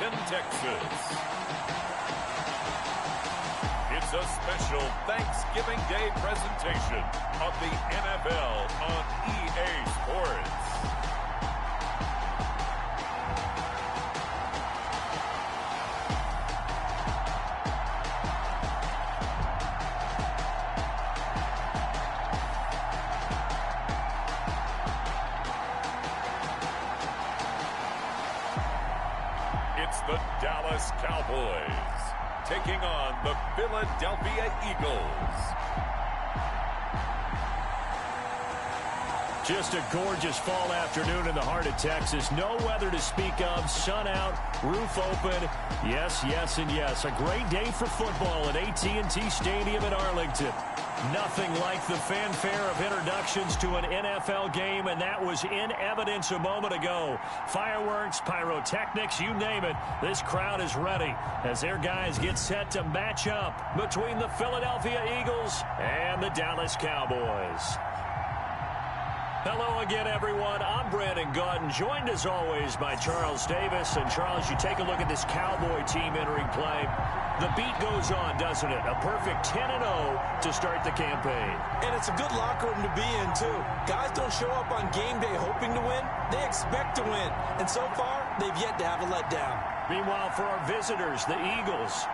Austin, Texas. It's a special Thanksgiving Day presentation of the NFL on EA Sports. It's the Dallas Cowboys taking on the Philadelphia Eagles. Just a gorgeous fall afternoon in the heart of Texas. No weather to speak of. Sun out, roof open. Yes, yes, and yes. A great day for football at AT&T Stadium in Arlington. Nothing like the fanfare of introductions to an NFL game, and that was in evidence a moment ago. Fireworks, pyrotechnics, you name it. This crowd is ready as their guys get set to match up between the Philadelphia Eagles and the Dallas Cowboys. Hello again, everyone. I'm Brandon Gaudin, joined as always by Charles Davis. And Charles, you take a look at this Cowboy team entering play. The beat goes on, doesn't it? A perfect 10-0 to start the campaign. And it's a good locker room to be in, too. Guys don't show up on game day hoping to win. They expect to win. And so far, they've yet to have a letdown. Meanwhile, for our visitors, the Eagles,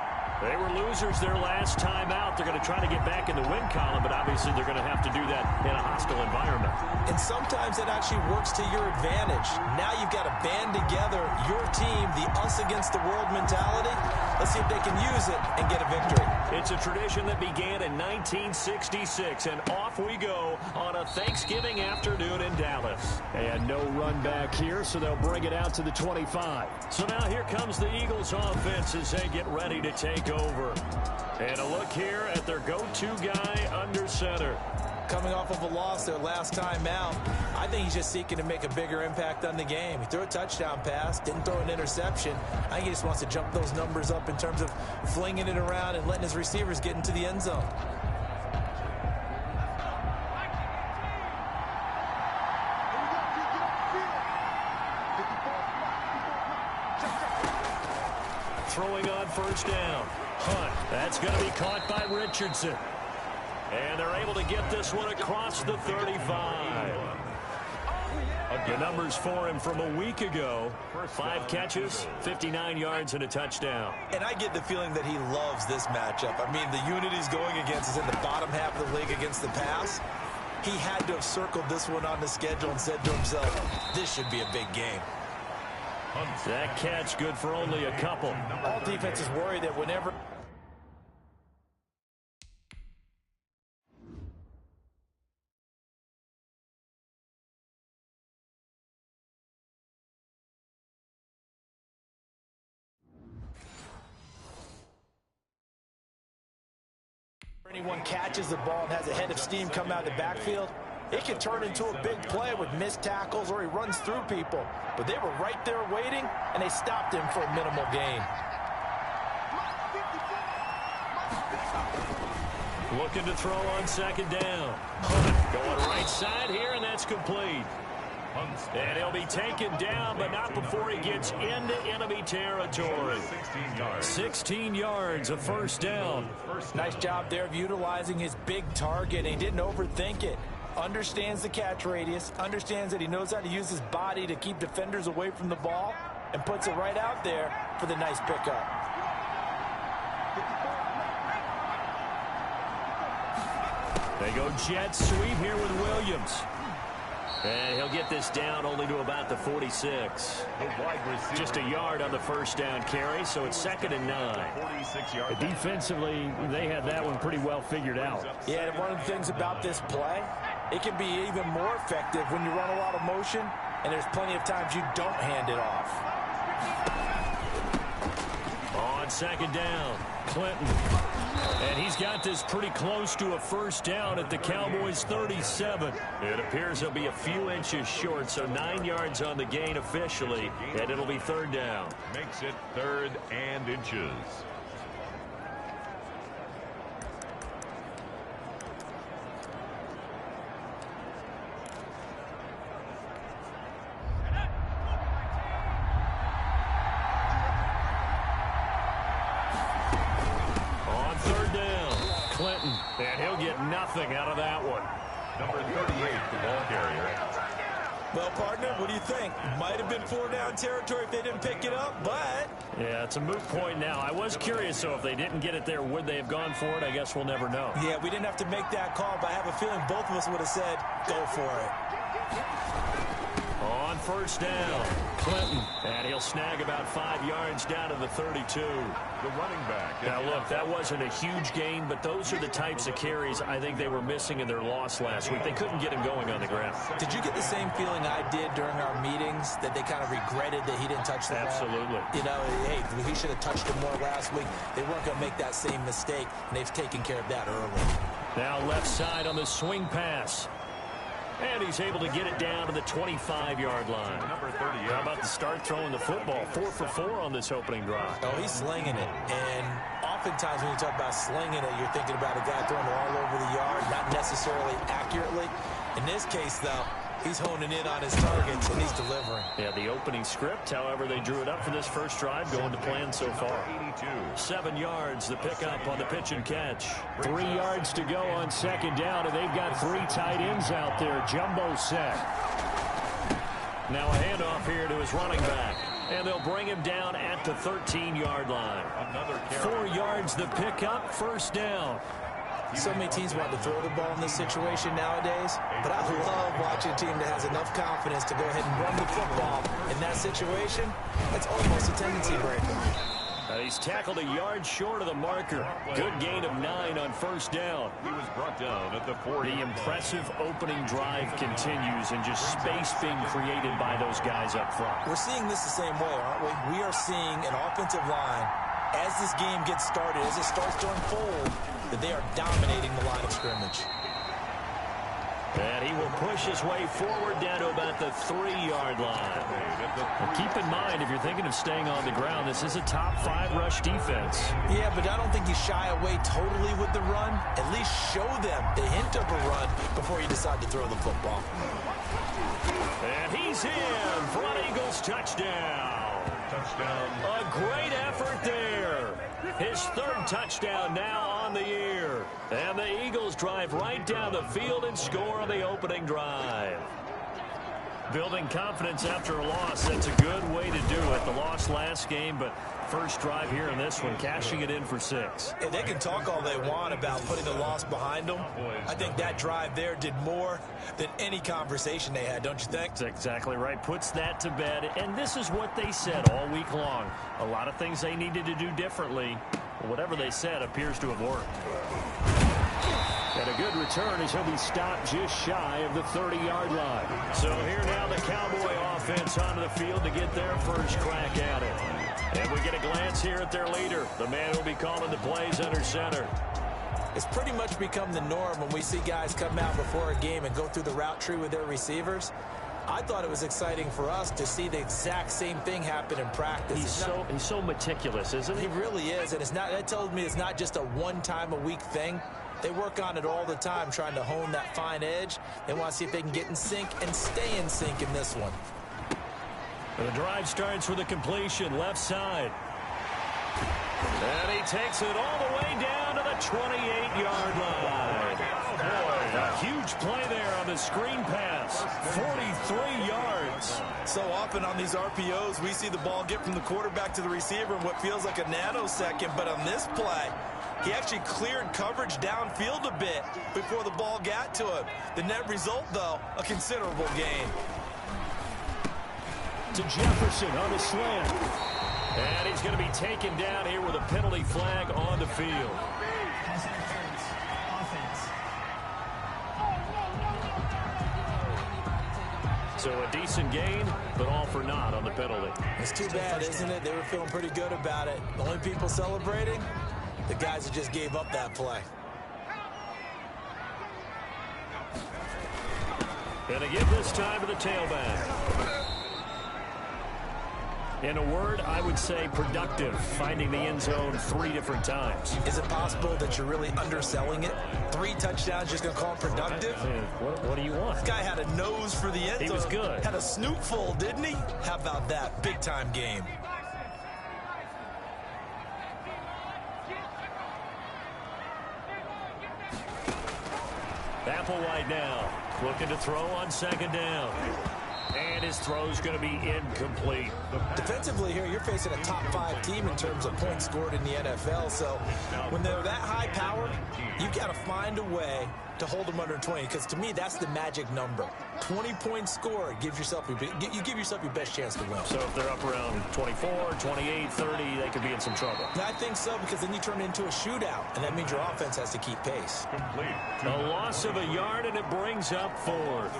they were losers their last time out. They're going to try to get back in the win column, but obviously they're going to have to do that in a hostile environment. And sometimes it actually works to your advantage. Now you've got to band together your team, the us against the world mentality. Let's see if they can use it and get a victory. It's a tradition that began in 1966, and off we go on a Thanksgiving afternoon in Dallas. And no run back here, so they'll bring it out to the 25. So now here comes the Eagles offense as they get ready to take over. And a look here at their go-to guy under center. Coming off of a loss their last time out, I think he's just seeking to make a bigger impact on the game. He threw a touchdown pass, didn't throw an interception. I think he just wants to jump those numbers up in terms of flinging it around and letting his receivers get into the end zone. Throwing on first down. Hunt. That's going to be caught by Richardson. And they're able to get this one across the 35. The numbers for him from a week ago. 5 catches, 59 yards, and a touchdown. And I get the feeling that he loves this matchup. I mean, the unit he's going against is in the bottom half of the league against the pass. He had to have circled this one on the schedule and said to himself, this should be a big game. That catch good for only a couple. All defenses worry that whenever... anyone catches the ball and has a head of steam come out of the backfield, it can turn into a big play with missed tackles or he runs through people. But they were right there waiting, and they stopped him for a minimal gain. Looking to throw on second down. Going right side here, and that's complete. And he'll be taken down, but not before he gets into enemy territory. 16 yards, a first down. Nice job there of utilizing his big target, and he didn't overthink it. Understands the catch radius, understands that he knows how to use his body to keep defenders away from the ball, and puts it right out there for the nice pickup. They go jet sweep here with Williams. And he'll get this down only to about the 46. Just a yard on the first down carry, so it's 2nd and 9. Defensively, they had that one pretty well figured out. Yeah, and one of the things about this play, it can be even more effective when you run a lot of motion, and there's plenty of times you don't hand it off. On second down, Clinton. And he's got this pretty close to a first down at the Cowboys' 37. It appears he'll be a few inches short, so 9 yards on the gain officially, and it'll be 3rd down. Makes it 3rd and inches. nothing out of that one. Number 38, the ball carrier. Well, partner, what do you think? Might have been 4-down territory if they didn't pick it up, but... Yeah, it's a moot point now. I was curious, so if they didn't get it there, would they have gone for it? I guess we'll never know. Yeah, we didn't have to make that call, but I have a feeling both of us would have said, go for it. On first down, Clinton, and he'll snag about 5 yards down to the 32. The running back. Now, look, that wasn't a huge gain, but those are the types of carries I think they were missing in their loss last week. They couldn't get him going on the ground. Did you get the same feeling I did during our meetings, that they kind of regretted that he didn't touch the ball? Absolutely. You know, hey, he should have touched it more last week. They weren't going to make that same mistake, and they've taken care of that early. Now left side on the swing pass. And he's able to get it down to the 25-yard line. Number 38. How about the start throwing the football? 4 for 4 on this opening drive. Oh, he's slinging it. And oftentimes when you talk about slinging it, you're thinking about a guy throwing it all over the yard, not necessarily accurately. In this case, though, he's honing in on his targets, and he's delivering. Yeah, the opening script, however, they drew it up for this first drive, going to plan so far. 7 yards, the pickup on the pitch and catch. 3 yards to go on second down, and they've got 3 tight ends out there. Jumbo set. Now a handoff here to his running back. And they'll bring him down at the 13-yard line. Another 4 yards, the pickup, first down. So many teams want to throw the ball in this situation nowadays, but I love watching a team that has enough confidence to go ahead and run the football. In that situation, that's almost a tendency breaker. He's tackled a yard short of the marker. Good gain of 9 on first down. He was brought down at the 40. The impressive opening drive continues, and just space being created by those guys up front. We're seeing this the same way, aren't we? We are seeing an offensive line, as this game gets started, as it starts to unfold, that they are dominating the line of scrimmage. And he will push his way forward down to about the 3-yard line. Well, keep in mind, if you're thinking of staying on the ground, this is a top 5 rush defense. Yeah, but I don't think you shy away totally with the run. At least show them the hint of a run before you decide to throw the football. And he's in for an Eagles touchdown. Touchdown. A great effort there. His 3rd touchdown now on the year. And the Eagles drive right down the field and score on the opening drive. Building confidence after a loss, that's a good way to do it. The loss last game, but first drive here in this one, cashing it in for 6. And they can talk all they want about putting the loss behind them. I think that drive there did more than any conversation they had, don't you think? That's exactly right. Puts that to bed. And this is what they said all week long. A lot of things they needed to do differently. Whatever they said appears to have worked. And a good return as he'll be stopped just shy of the 30-yard line. So here now the Cowboy offense onto the field to get their first crack at it. And we get a glance here at their leader, the man who'll be calling the plays under center. It's pretty much become the norm when we see guys come out before a game and go through the route tree with their receivers. I thought it was exciting for us to see the exact same thing happen in practice. He's so meticulous, isn't he? He really is, and that tells me it's not just a one-time-a-week thing. They work on it all the time, trying to hone that fine edge. They want to see if they can get in sync and stay in sync in this one. The drive starts with a completion, left side. And he takes it all the way down to the 28-yard line. A huge play there on the screen pass. 43 yards. So often on these RPOs, we see the ball get from the quarterback to the receiver in what feels like a nanosecond. But on this play, he actually cleared coverage downfield a bit before the ball got to him. The net result, though, a considerable gain. To Jefferson on the slant. And he's going to be taken down here with a penalty flag on the field. So a decent gain, but all for naught on the penalty. It's too bad, isn't it? They were feeling pretty good about it. The only people celebrating, the guys that just gave up that play. And they give this time to the tailback. In a word, I would say productive, finding the end zone 3 different times. Is it possible that you're really underselling it? 3 touchdowns, just going to call him productive? What do you want? This guy had a nose for the end zone. He was good. Had a snootful, didn't he? How about that? Big-time game. Applewhite now. Looking to throw on second down. And his throw's going to be incomplete. Defensively here, you're facing a top 5 team in terms of points scored in the NFL. So when they're that high powered, you've got to find a way to hold them under 20. Because to me, that's the magic number. 20 points scored gives yourself you give yourself your best chance to win. So if they're up around 24, 28, 30, they could be in some trouble. I think so, because then you turn it into a shootout, and that means your offense has to keep pace. A loss of a yard, and it brings up 4th.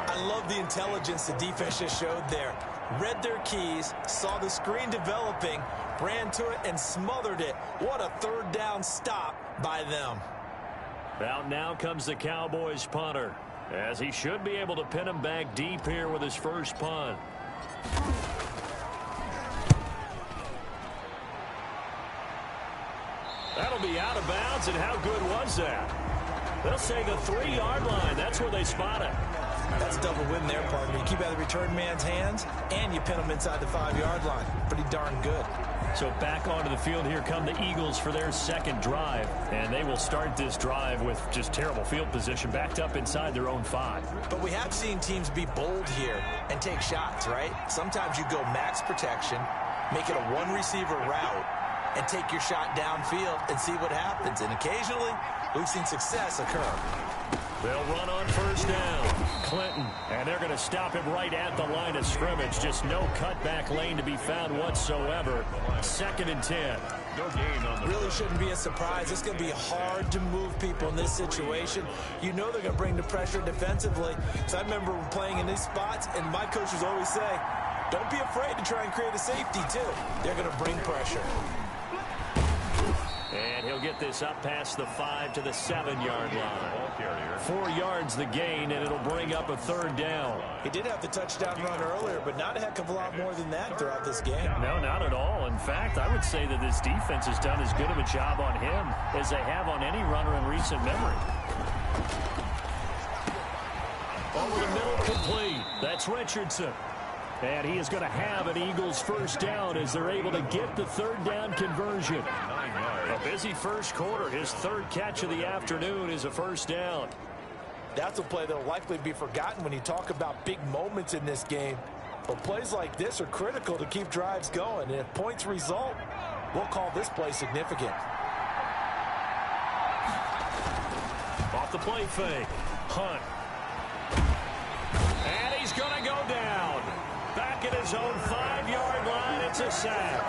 I love the intelligence the defense just showed there. Read their keys, saw the screen developing, ran to it, and smothered it. What a third down stop by them. Out now comes the Cowboys punter, as he should be able to pin him back deep here with his first punt. That'll be out of bounds, and how good was that? They'll say the 3-yard line. That's where they spot it. That's a double win there, partner. You keep out of the return man's hands, and you pin him inside the 5-yard line. Pretty darn good. So back onto the field here come the Eagles for their second drive. And they will start this drive with just terrible field position, backed up inside their own 5. But we have seen teams be bold here and take shots, right? Sometimes you go max protection, make it a one-receiver route, and take your shot downfield and see what happens. And occasionally, we've seen success occur. They'll run on first down. Clinton, and they're going to stop him right at the line of scrimmage. Just no cutback lane to be found whatsoever. 2nd and 10. Really shouldn't be a surprise. It's going to be hard to move people in this situation. You know they're going to bring the pressure defensively. So I remember playing in these spots, and my coaches always say, don't be afraid to try and create a safety, too. They're going to bring pressure. And he'll get this up past the 5 to the 7-yard line. 4 yards the gain, and it'll bring up a 3rd down. He did have the touchdown run earlier, but not a heck of a lot more than that throughout this game. No, not at all. In fact, I would say that this defense has done as good of a job on him as they have on any runner in recent memory. Over the middle, complete. That's Richardson. And he is going to have an Eagles first down as they're able to get the 3rd down conversion. A busy first quarter. His 3rd catch of the afternoon is a first down. That's a play that will likely be forgotten when you talk about big moments in this game. But plays like this are critical to keep drives going. And if points result, we'll call this play significant. Off the play fake. Hunt. And he's going to go down. Back at his own 5-yard line, it's a sack.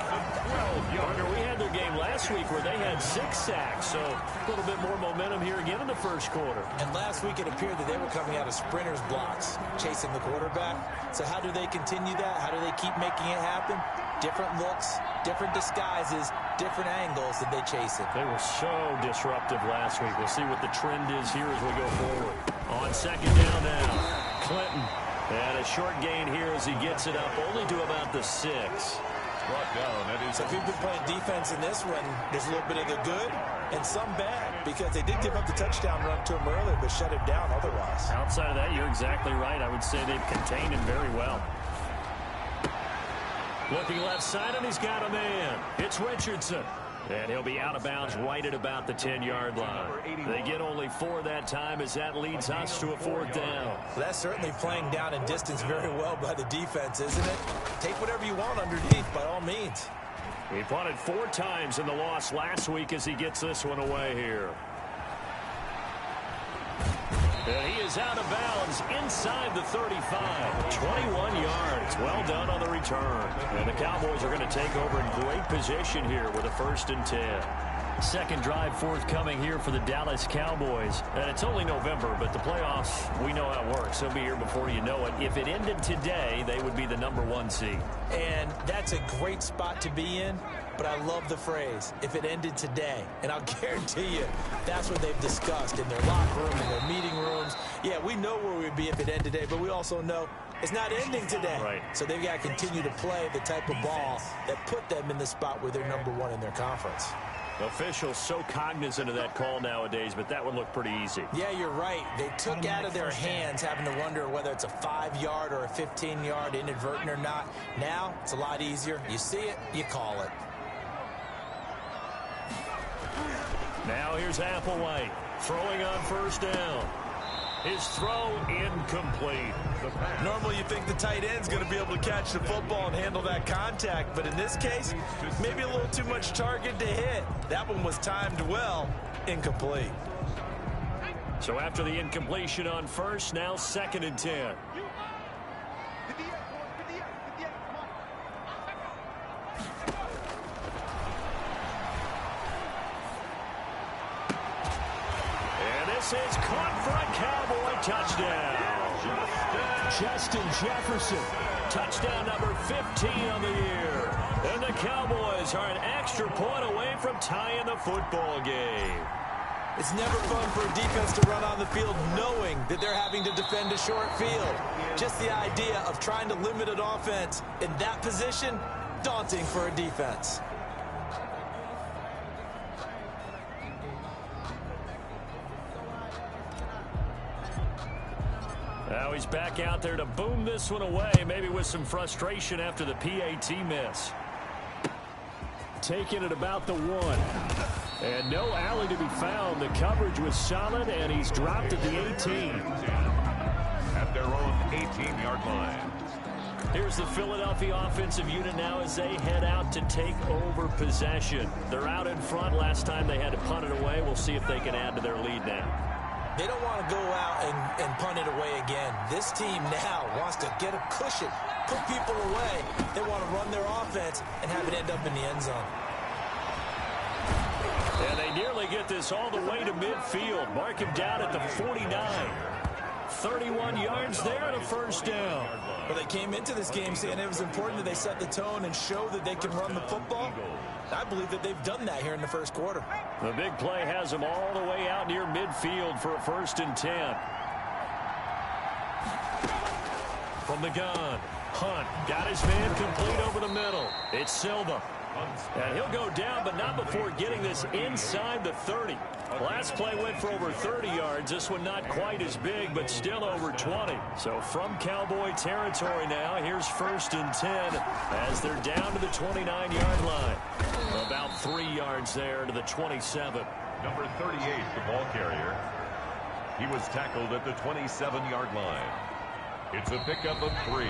Partner, we had their game last week where they had 6 sacks, so a little bit more momentum here again in the first quarter. And last week it appeared that they were coming out of sprinters blocks, chasing the quarterback. So how do they continue that? How do they keep making it happen? Different looks, different disguises, different angles that they chase it. They were so disruptive last week. We'll see what the trend is here as we go forward. On second down now, Clinton. And a short gain here as he gets it up only to about the 6. Brought down. So if you've been playing defense in this one, there's a little bit of the good and some bad, because they did give up the touchdown run to him earlier, but shut him down otherwise. Outside of that, you're exactly right. I would say they've contained him very well. Looking left side, and he's got a man. It's Richardson. And he'll be out of bounds right at about the 10-yard line. They get only 4 that time as that leads us to a 4th down. Well, that's certainly playing down in distance very well by the defense, isn't it? Take whatever you want underneath by all means. He punted 4 times in the loss last week as he gets this one away here. And he is out of bounds inside the 35. 21 yards. Well done on the return. And the Cowboys are going to take over in great position here with a 1st and 10. Second drive forthcoming here for the Dallas Cowboys. And it's only November, but the playoffs, we know how it works. They'll be here before you know it. If it ended today, they would be the #1 seed. And that's a great spot to be in, but I love the phrase, if it ended today. And I'll guarantee you, that's what they've discussed in their locker room, in their meeting rooms. Yeah, we know where we'd be if it ended today, but we also know it's not ending today. Right. So they've got to continue to play the type of ball that put them in the spot where they're #1 in their conference. Officials so cognizant of that call nowadays, but that would look pretty easy. Yeah, you're right. They took out of their hands having to wonder whether it's a 5-yard or a 15-yard inadvertent or not. Now, it's a lot easier. You see it, you call it. Now here's Applewhite throwing on first down. His throw incomplete. Normally you think the tight end's going to be able to catch the football and handle that contact, but in this case, maybe a little too much target to hit. That one was timed well, incomplete. So after the incompletion on first, now 2nd and 10. This is caught for a Cowboy touchdown. Justin Jefferson. Touchdown number 15 on the year. And the Cowboys are an extra point away from tying the football game. It's never fun for a defense to run on the field knowing that they're having to defend a short field. Just the idea of trying to limit an offense in that position, daunting for a defense. Now he's back out there to boom this one away, maybe with some frustration after the PAT miss. Taking it about the 1. And no alley to be found. The coverage was solid, and he's dropped at the 18. At their own 18-yard line. Here's the Philadelphia offensive unit now as they head out to take over possession. They're out in front. Last time they had to punt it away. We'll see if they can add to their lead now. They don't want to go out and punt it away again. This team now wants to get a cushion, put people away. They want to run their offense and have it end up in the end zone. And they nearly get this all the way to midfield. Mark him down at the 49. 31 yards there and a first down. Well, they came into this game saying it was important that they set the tone and show that they can run the football. I believe that they've done that here in the first quarter. The big play has them all the way out near midfield for a 1st and 10. From the gun, Hunt got his man complete over the middle. It's Silva. And he'll go down, but not before getting this inside the 30. Last play went for over 30 yards. This one not quite as big, but still over 20. So from Cowboy territory now, here's 1st and 10 as they're down to the 29-yard line. About 3 yards there to the 27. Number 38, the ball carrier. He was tackled at the 27-yard line. It's a pickup of 3.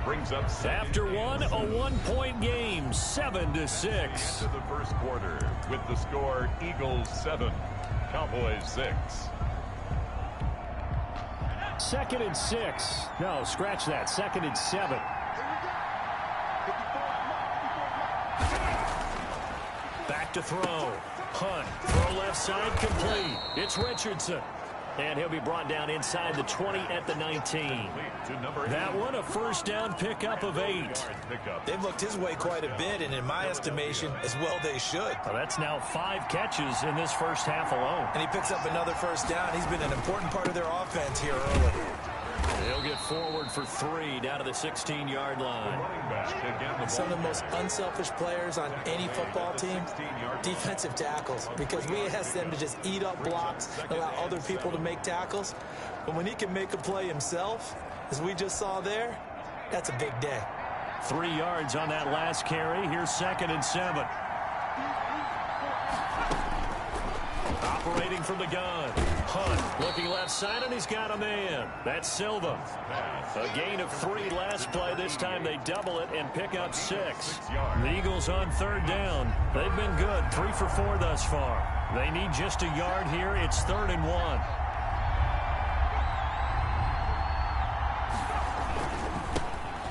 Brings up after one, a 1-point game, 7-6. Into the first quarter with the score Eagles 7, Cowboys 6. 2nd and 6. No, scratch that. 2nd and 7. Back to throw. Hunt. Throw left side complete. It's Richardson. And he'll be brought down inside the 20 at the 19. That one a first down pickup of 8. They've looked his way quite a bit, and in my estimation, as well they should. Well, that's now 5 catches in this first half alone. And he picks up another first down. He's been an important part of their offense here early. He'll get forward for 3 down to the 16-yard line. Some of the most unselfish players on any football team, defensive tackles, because we ask them to just eat up blocks, allow other people to make tackles. But when he can make a play himself, as we just saw there, that's a big day. 3 yards on that last carry. Here's 2nd and 7. Operating from the gun. Hunt looking left side, and he's got a man. That's Silva. A gain of 3 last play. This time they double it and pick up 6. The Eagles on 3rd down. They've been good. 3 for 4 thus far. They need just a yard here. It's 3rd and 1.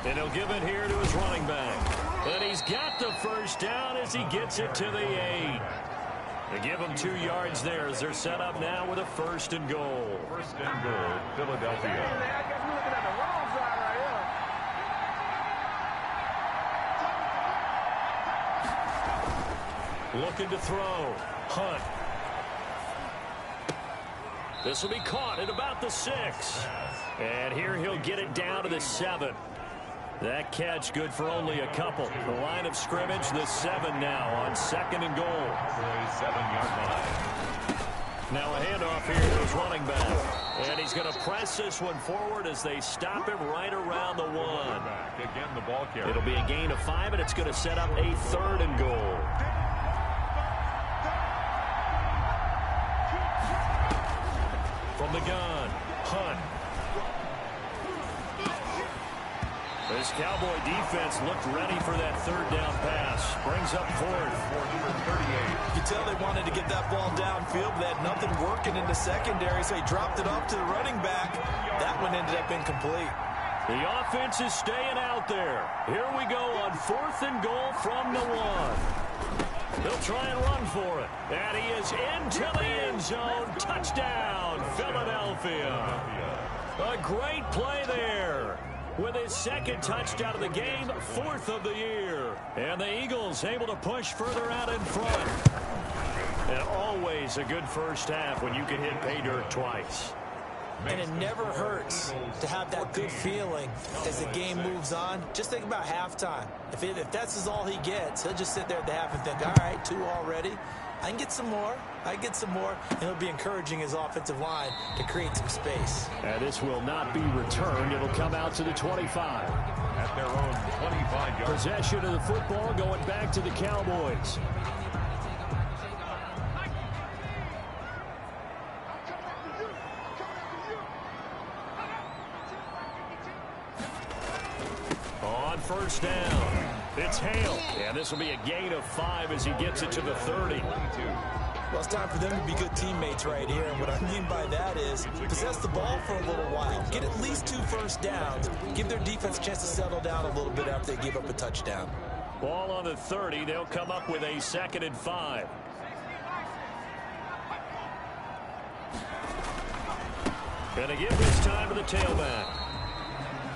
And he'll give it here to his running back. And he's got the first down as he gets it to the 8. They give him 2 yards there as they're set up now with a 1st and goal. 1st and goal, Philadelphia. Looking to throw. Hunt. This will be caught at about the 6. And here he'll get it down to the 7. That catch good for only a couple. The line of scrimmage, the 7 now on 2nd and goal. 7-yard line. Now a handoff here to his running back. And he's going to press this one forward as they stop him right around the 1. Again, the ball carrier. It'll be a gain of 5, and it's going to set up a 3rd and goal. From the gun, Hunt. This Cowboy defense looked ready for that third down pass. Brings up fourth. You can tell they wanted to get that ball downfield, but they had nothing working in the secondary, so he dropped it off to the running back. That one ended up incomplete. The offense is staying out there. Here we go on 4th and goal from the 1. They'll try and run for it. And he is into the end zone. Touchdown, Philadelphia. A great play there. With his second touchdown of the game, 4th of the year. And the Eagles able to push further out in front. And always a good first half when you can hit pay dirt twice. And it never hurts to have that good feeling as the game moves on. Just think about halftime. If that's all he gets, he'll just sit there at the half and think, all right, 2 already. I can get some more. And he'll be encouraging his offensive line to create some space. And this will not be returned. It'll come out to the 25. At their own 25-yard. Possession of the football going back to the Cowboys. On first down, it's Hale. And this will be a gain of 5 as he gets it to the 30. Well, it's time for them to be good teammates right here. And what I mean by that is possess the ball for a little while. Get at least 2 first downs. Give their defense a chance to settle down a little bit after they give up a touchdown. Ball on the 30. They'll come up with a 2nd and 5. Gonna give this time to the tailback.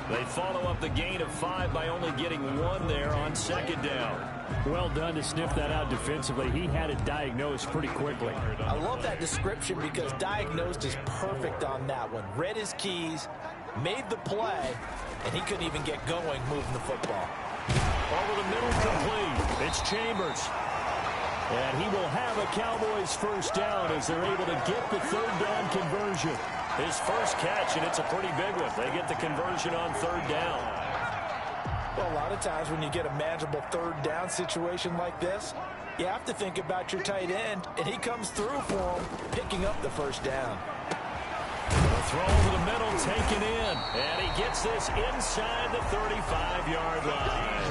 They follow up the gain of 5 by only getting 1 there on 2nd down. Well done to sniff that out defensively. He had it diagnosed pretty quickly. I love that description because diagnosed is perfect on that one. Read his keys, made the play, and he couldn't even get going moving the football. Over the middle, complete. It's Chambers. And he will have a Cowboys first down as they're able to get the 3rd down conversion. His first catch, and it's a pretty big one. They get the conversion on 3rd down. Well, a lot of times when you get a manageable 3rd down situation like this, you have to think about your tight end, and he comes through for him, picking up the first down. The throw over the middle, taken in, and he gets this inside the 35-yard line.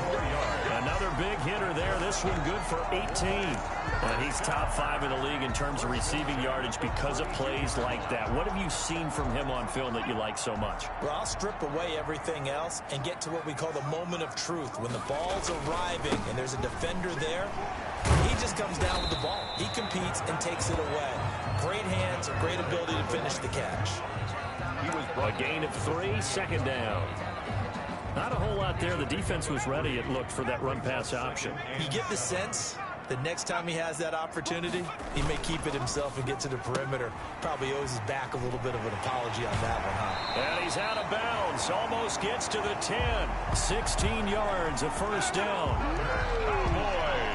Another big hitter there. This one good for 18. And he's top 5 in the league in terms of receiving yardage because of plays like that. What have you seen from him on film that you like so much? Well, I'll strip away everything else and get to what we call the moment of truth. When the ball's arriving and there's a defender there, he just comes down with the ball. He competes and takes it away. Great hands, great ability to finish the catch. A gain of 3, 2nd down. Not a whole lot there. The defense was ready, it looked, for that run-pass option. You get the sense the next time he has that opportunity, he may keep it himself and get to the perimeter. Probably owes his back a little bit of an apology on that one, huh? And he's out of bounds. Almost gets to the 10. 16 yards, a first down.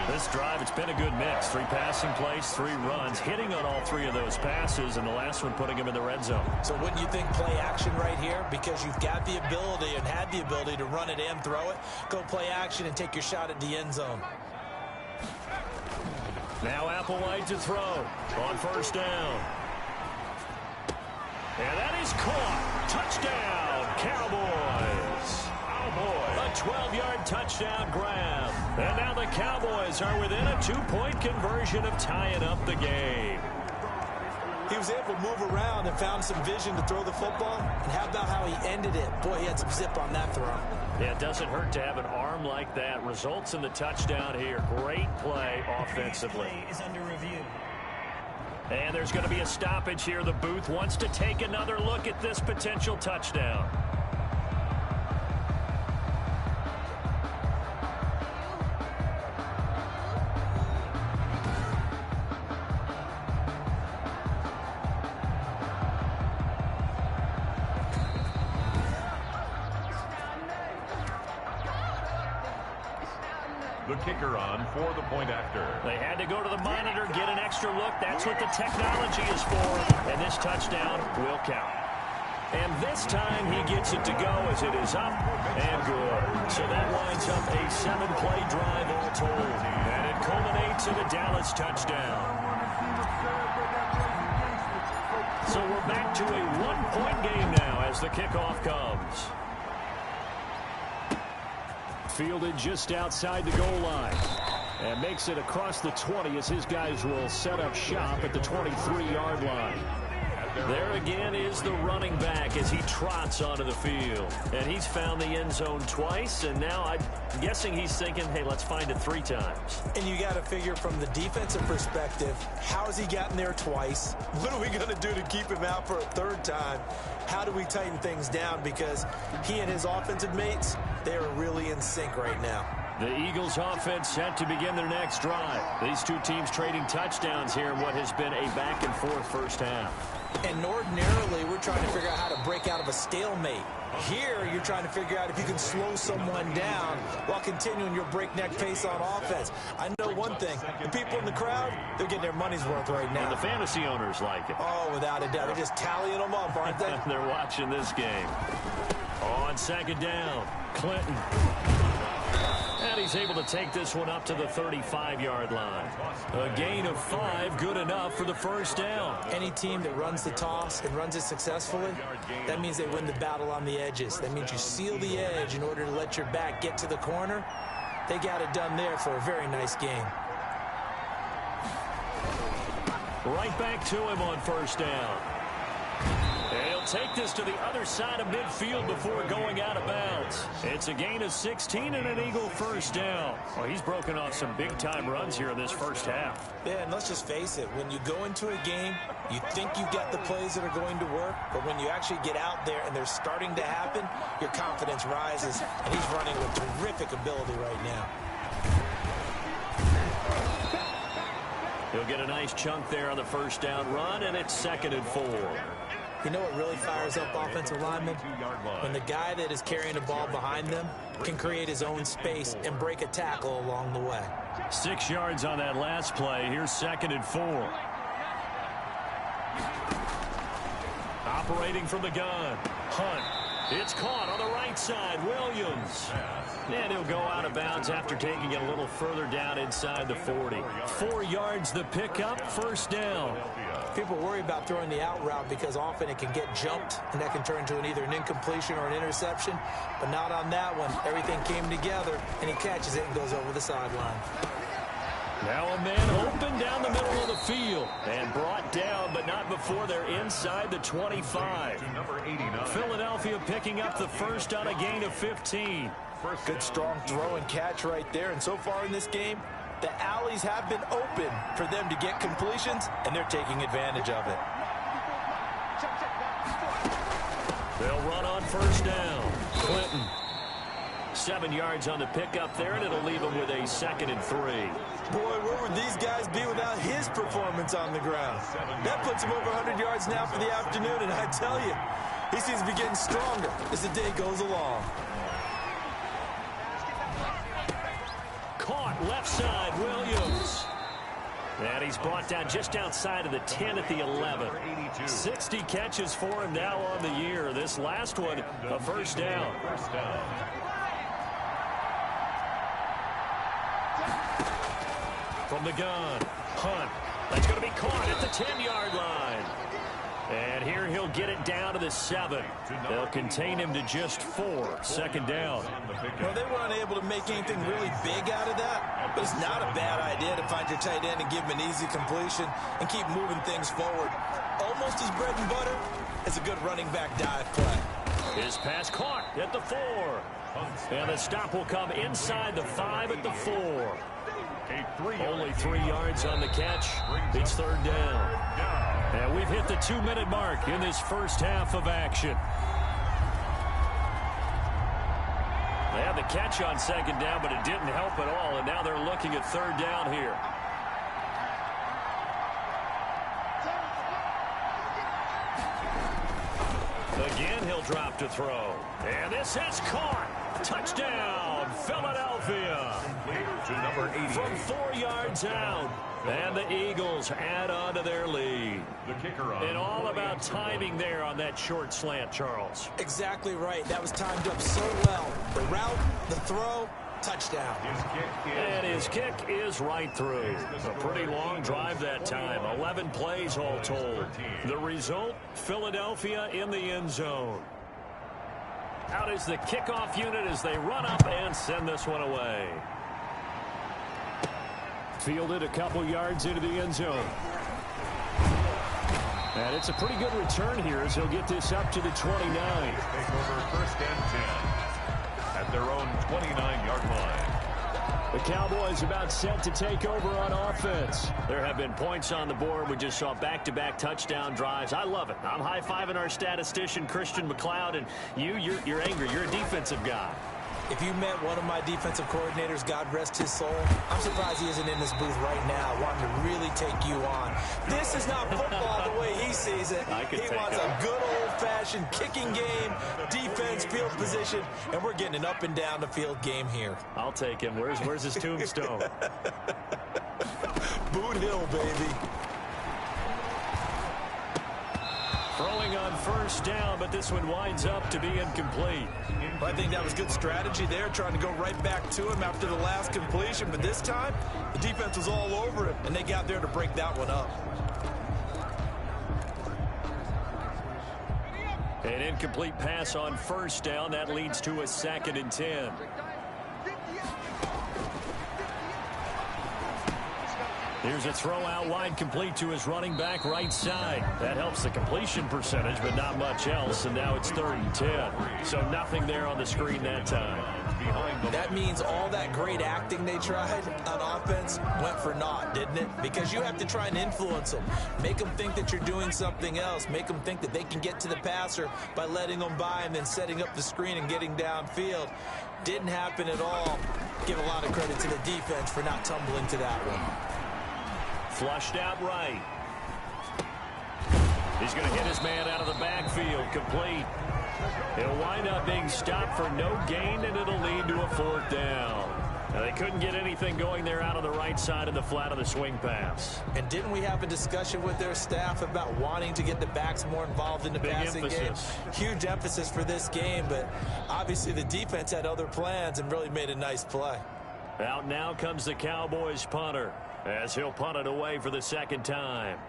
This drive, it's been a good mix. 3 passing plays, 3 runs, hitting on all 3 of those passes, and the last one putting him in the red zone. So wouldn't you think play action right here? Because you've got the ability and had the ability to run it and throw it. Go play action and take your shot at the end zone. Now Applewhite to throw on first down. And that is caught. Touchdown, Cowboys. A 12-yard touchdown grab. And now the Cowboys are within a 2-point conversion of tying up the game. He was able to move around and found some vision to throw the football. And how about how he ended it? Boy, he had some zip on that throw. Yeah, it doesn't hurt to have an arm like that. Results in the touchdown here. Great play offensively. Is under review. And there's going to be a stoppage here. The booth wants to take another look at this potential touchdown. The kicker on for the point after. They had to go to the monitor, get an extra look. That's what the technology is for. And this touchdown will count. And this time he gets it to go as it is up and good. So that winds up a 7-play drive all told. And it culminates in a Dallas touchdown. So we're back to a 1-point game now as the kickoff comes. Fielded just outside the goal line. And makes it across the 20 as his guys will set up shop at the 23-yard line. There again is the running back as he trots onto the field. And he's found the end zone twice, and now I'm guessing he's thinking, hey, let's find it 3 times. And you got to figure from the defensive perspective, how has he gotten there twice? What are we going to do to keep him out for a 3rd time? How do we tighten things down? Because he and his offensive mates, they are really in sync right now. The Eagles offense set to begin their next drive. These two teams trading touchdowns here in what has been a back-and-forth first half. And ordinarily, we're trying to figure out how to break out of a stalemate. Here, you're trying to figure out if you can slow someone down while continuing your breakneck pace on offense. I know one thing. The people in the crowd, they're getting their money's worth right now. And the fantasy owners like it. Oh, without a doubt. They're just tallying them up, aren't they? They're watching this game. On 2nd down, Clinton. And he's able to take this one up to the 35-yard line. A gain of 5, good enough for the first down. Any team that runs the toss and runs it successfully, that means they win the battle on the edges. That means you seal the edge in order to let your back get to the corner. They got it done there for a very nice game. Right back to him on first down. He'll take this to the other side of midfield before going out of bounds. It's a gain of 16 and an Eagle first down. Well, he's broken off some big-time runs here in this first half. Yeah, and let's just face it. When you go into a game, you think you got the plays that are going to work, but when you actually get out there and they're starting to happen, your confidence rises, and he's running with terrific ability right now. He'll get a nice chunk there on the first down run, and it's 2nd and 4. You know what really fires up offensive linemen? When the guy that is carrying the ball behind them can create his own space and break a tackle along the way. 6 yards on that last play. Here's 2nd and 4. Operating from the gun. Hunt. It's caught on the right side. Williams. And he'll go out of bounds after taking it a little further down inside the 40. 4 yards the pickup. First down. People worry about throwing the out route because often it can get jumped, and that can turn into either an incompletion or an interception. But not on that one. Everything came together, and he catches it and goes over the sideline. Now a man open down the middle of the field and brought down, but not before they're inside the 25. Philadelphia picking up the first on a gain of 15. Good strong throw and catch right there. And so far in this game, the alleys have been open for them to get completions, and they're taking advantage of it. They'll run on first down. Clinton. 7 yards on the pickup there, and it'll leave them with a 2nd and 3. Boy, where would these guys be without his performance on the ground? That puts him over 100 yards now for the afternoon, and I tell you, he seems to be getting stronger as the day goes along. Caught left side, Williams. And he's brought down just outside of the 10 at the 11. 60 catches for him now on the year. This last one, a first down. From the gun, Hunt. That's going to be caught at the 10-yard line. And here he'll get it down to the 7. They'll contain him to just 4. 2nd down. Well, they were unable to make anything really big out of that, but it's not a bad idea to find your tight end and give him an easy completion and keep moving things forward. Almost as bread and butter as a good running back dive play. His pass caught at the 4. And the stop will come inside the 5 at the 4. Only 3 yards on the catch. It's 3rd down. And we've hit the 2-minute mark in this first half of action. They had the catch on 2nd down, but it didn't help at all. And now they're looking at 3rd down here. Again, he'll drop to throw. And this is caught. Touchdown, Philadelphia. To number 80. From 4 yards out. And the Eagles add on to their lead. The kicker on. And all about timing there on that short slant, Charles. Exactly right. That was timed up so well. The route, the throw, touchdown. And his kick is right through. A pretty long drive that time. 11 plays all told. The result, Philadelphia in the end zone. Out is the kickoff unit as they run up and send this one away. Fielded a couple yards into the end zone. And it's a pretty good return here as he'll get this up to the 29. Take over first and 10 at their own 29-yard line. The Cowboys about set to take over on offense. There have been points on the board. We just saw back-to-back touchdown drives. I love it. I'm high-fiving our statistician, Christian McLeod, and you're angry. You're a defensive guy. If you met one of my defensive coordinators, God rest his soul, I'm surprised he isn't in this booth right now wanting to really take you on. This is not football the way he sees it. He wants a good old-fashioned kicking game, defense, field position, and we're getting an up-and-down the field game here. I'll take him. Where's his tombstone? Boot Hill, baby. Throwing on first down, but this one winds up to be incomplete. Well, I think that was good strategy there, trying to go right back to him after the last completion. But this time, the defense was all over him, and they got there to break that one up. An incomplete pass on first down. That leads to a 2nd and 10. Here's a throw out wide, complete to his running back right side. That helps the completion percentage, but not much else. And now it's 3rd and 10. So nothing there on the screen that time. That means all that great acting they tried on offense went for naught, didn't it? Because you have to try and influence them. Make them think that you're doing something else. Make them think that they can get to the passer by letting them by and then setting up the screen and getting downfield. Didn't happen at all. Give a lot of credit to the defense for not tumbling to that one. Flushed out right. He's going to hit his man out of the backfield. Complete. He'll wind up being stopped for no gain, and it'll lead to a 4th down. Now, they couldn't get anything going there out on the right side of the flat of the swing pass. And didn't we have a discussion with their staff about wanting to get the backs more involved in the passing game? Huge emphasis for this game, but obviously the defense had other plans and really made a nice play. Out now comes the Cowboys punter, as he'll punt it away for the 2nd time.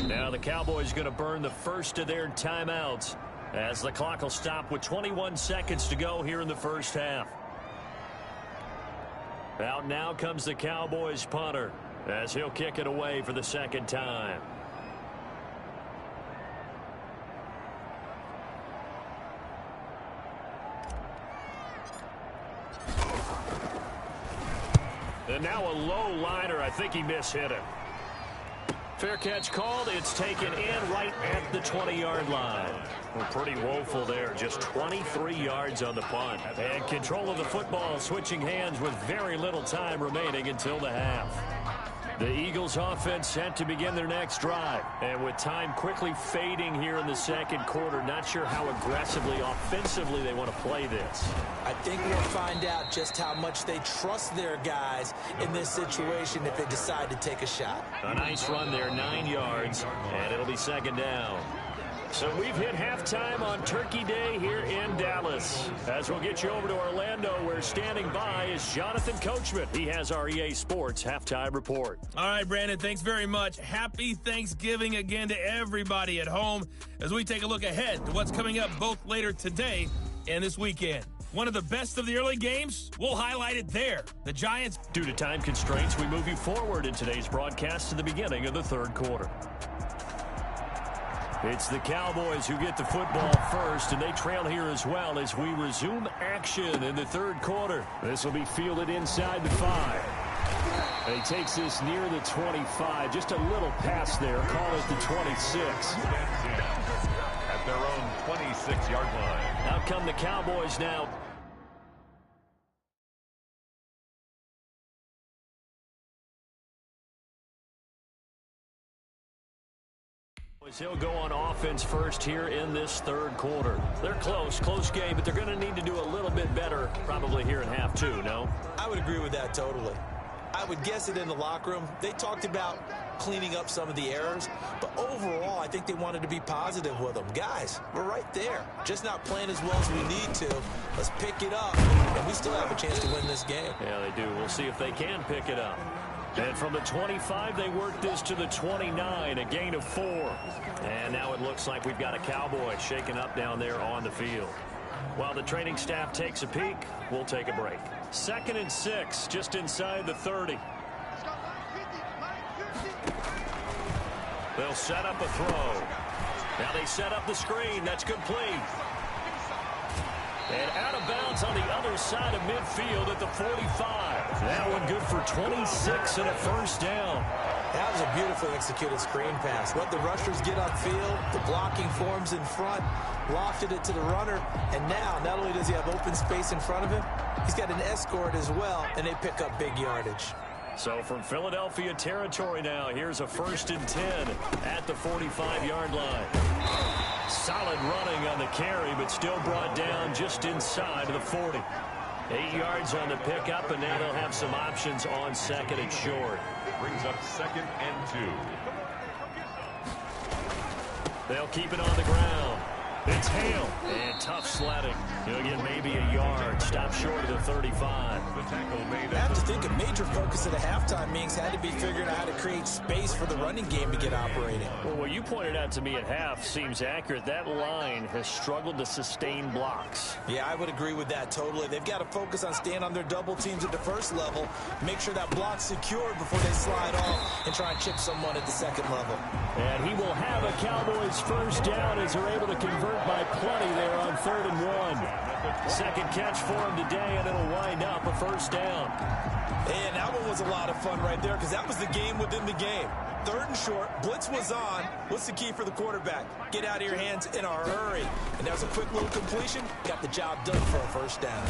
Now the Cowboys going to burn the first of their timeouts as the clock will stop with 21 seconds to go here in the first half. Out now comes the Cowboys punter as he'll kick it away for the 2nd time. And now a low liner. I think he mishit it. Fair catch called. It's taken in right at the 20-yard line. Well, pretty woeful there. Just 23 yards on the punt. And control of the football switching hands with very little time remaining until the half. The Eagles offense set to begin their next drive. And with time quickly fading here in the 2nd quarter, not sure how aggressively, offensively they want to play this. I think we'll find out just how much they trust their guys in this situation if they decide to take a shot. A nice run there, 9 yards, and it'll be 2nd down. So we've hit halftime on Turkey Day here in Dallas. As we'll get you over to Orlando, where standing by is Jonathan Coachman. He has our EA Sports halftime report. All right, Brandon, thanks very much. Happy Thanksgiving again to everybody at home as we take a look ahead to what's coming up both later today and this weekend. One of the best of the early games, we'll highlight it there. The Giants. Due to time constraints, we move you forward in today's broadcast to the beginning of the 3rd quarter. It's the Cowboys who get the football first, and they trail here as well as we resume action in the 3rd quarter. This will be fielded inside the 5. And he takes this near the 25. Just a little pass there. Call it the 26. At their own 26-yard line. Out come the Cowboys now. He'll go on offense first here in this 3rd quarter. They're close game, but they're going to need to do a little bit better probably here in half 2, no? I would agree with that totally. I would guess it in the locker room. They talked about cleaning up some of the errors, but overall, I think they wanted to be positive with them. Guys, we're right there. Just not playing as well as we need to. Let's pick it up, and we still have a chance to win this game. Yeah, they do. We'll see if they can pick it up. And from the 25, they work this to the 29, a gain of 4. And now it looks like we've got a Cowboy shaken up down there on the field. While the training staff takes a peek, we'll take a break. 2nd and 6, just inside the 30. They'll set up a throw. Now they set up the screen. That's complete. And out of bounds on the other side of midfield at the 45. That one good for 26 and a first down. That was a beautifully executed screen pass. Let the rushers get upfield. The blocking forms in front. Lofted it to the runner. And now, not only does he have open space in front of him, he's got an escort as well, and they pick up big yardage. So from Philadelphia territory now, here's a 1st and 10 at the 45-yard line. Solid running on the carry, but still brought down just inside of the 40. 8 yards on the pickup, and now they'll have some options on 2nd and short. Brings up 2nd and 2. They'll keep it on the ground. It's Hale, and tough sledding. He'll get maybe a yard. Stop short of the 35. The tackle made. I have to think a major focus of the halftime meetings had to be figuring out how to create space for the running game to get operating. Well, what you pointed out to me at half seems accurate. That line has struggled to sustain blocks. Yeah, I would agree with that totally. They've got to focus on staying on their double teams at the first level, make sure that block's secured before they slide off and try and chip someone at the 2nd level. And he will have a Cowboys first down as they're able to convert by plenty there on 3rd and 1. Second catch for him today, and it'll wind up a first down. And that one was a lot of fun right there because that was the game within the game. 3rd and short, blitz was on. What's the key for the quarterback? Get out of your hands in a hurry. And that was a quick little completion. Got the job done for a first down.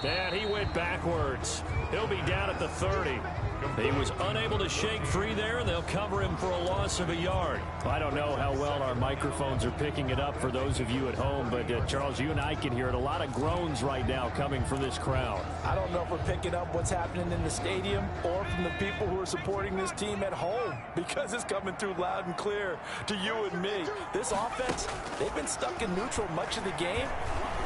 And he went backwards. He'll be down at the 30. He was unable to shake free there, and they'll cover him for a loss of a yard. I don't know how well our microphones are picking it up for those of you at home, but Charles, you and I can hear it. A lot of groans right now coming from this crowd. I don't know if we're picking up what's happening in the stadium or from the people who are supporting this team at home, because it's coming through loud and clear to you and me. This offense, they've been stuck in neutral much of the game,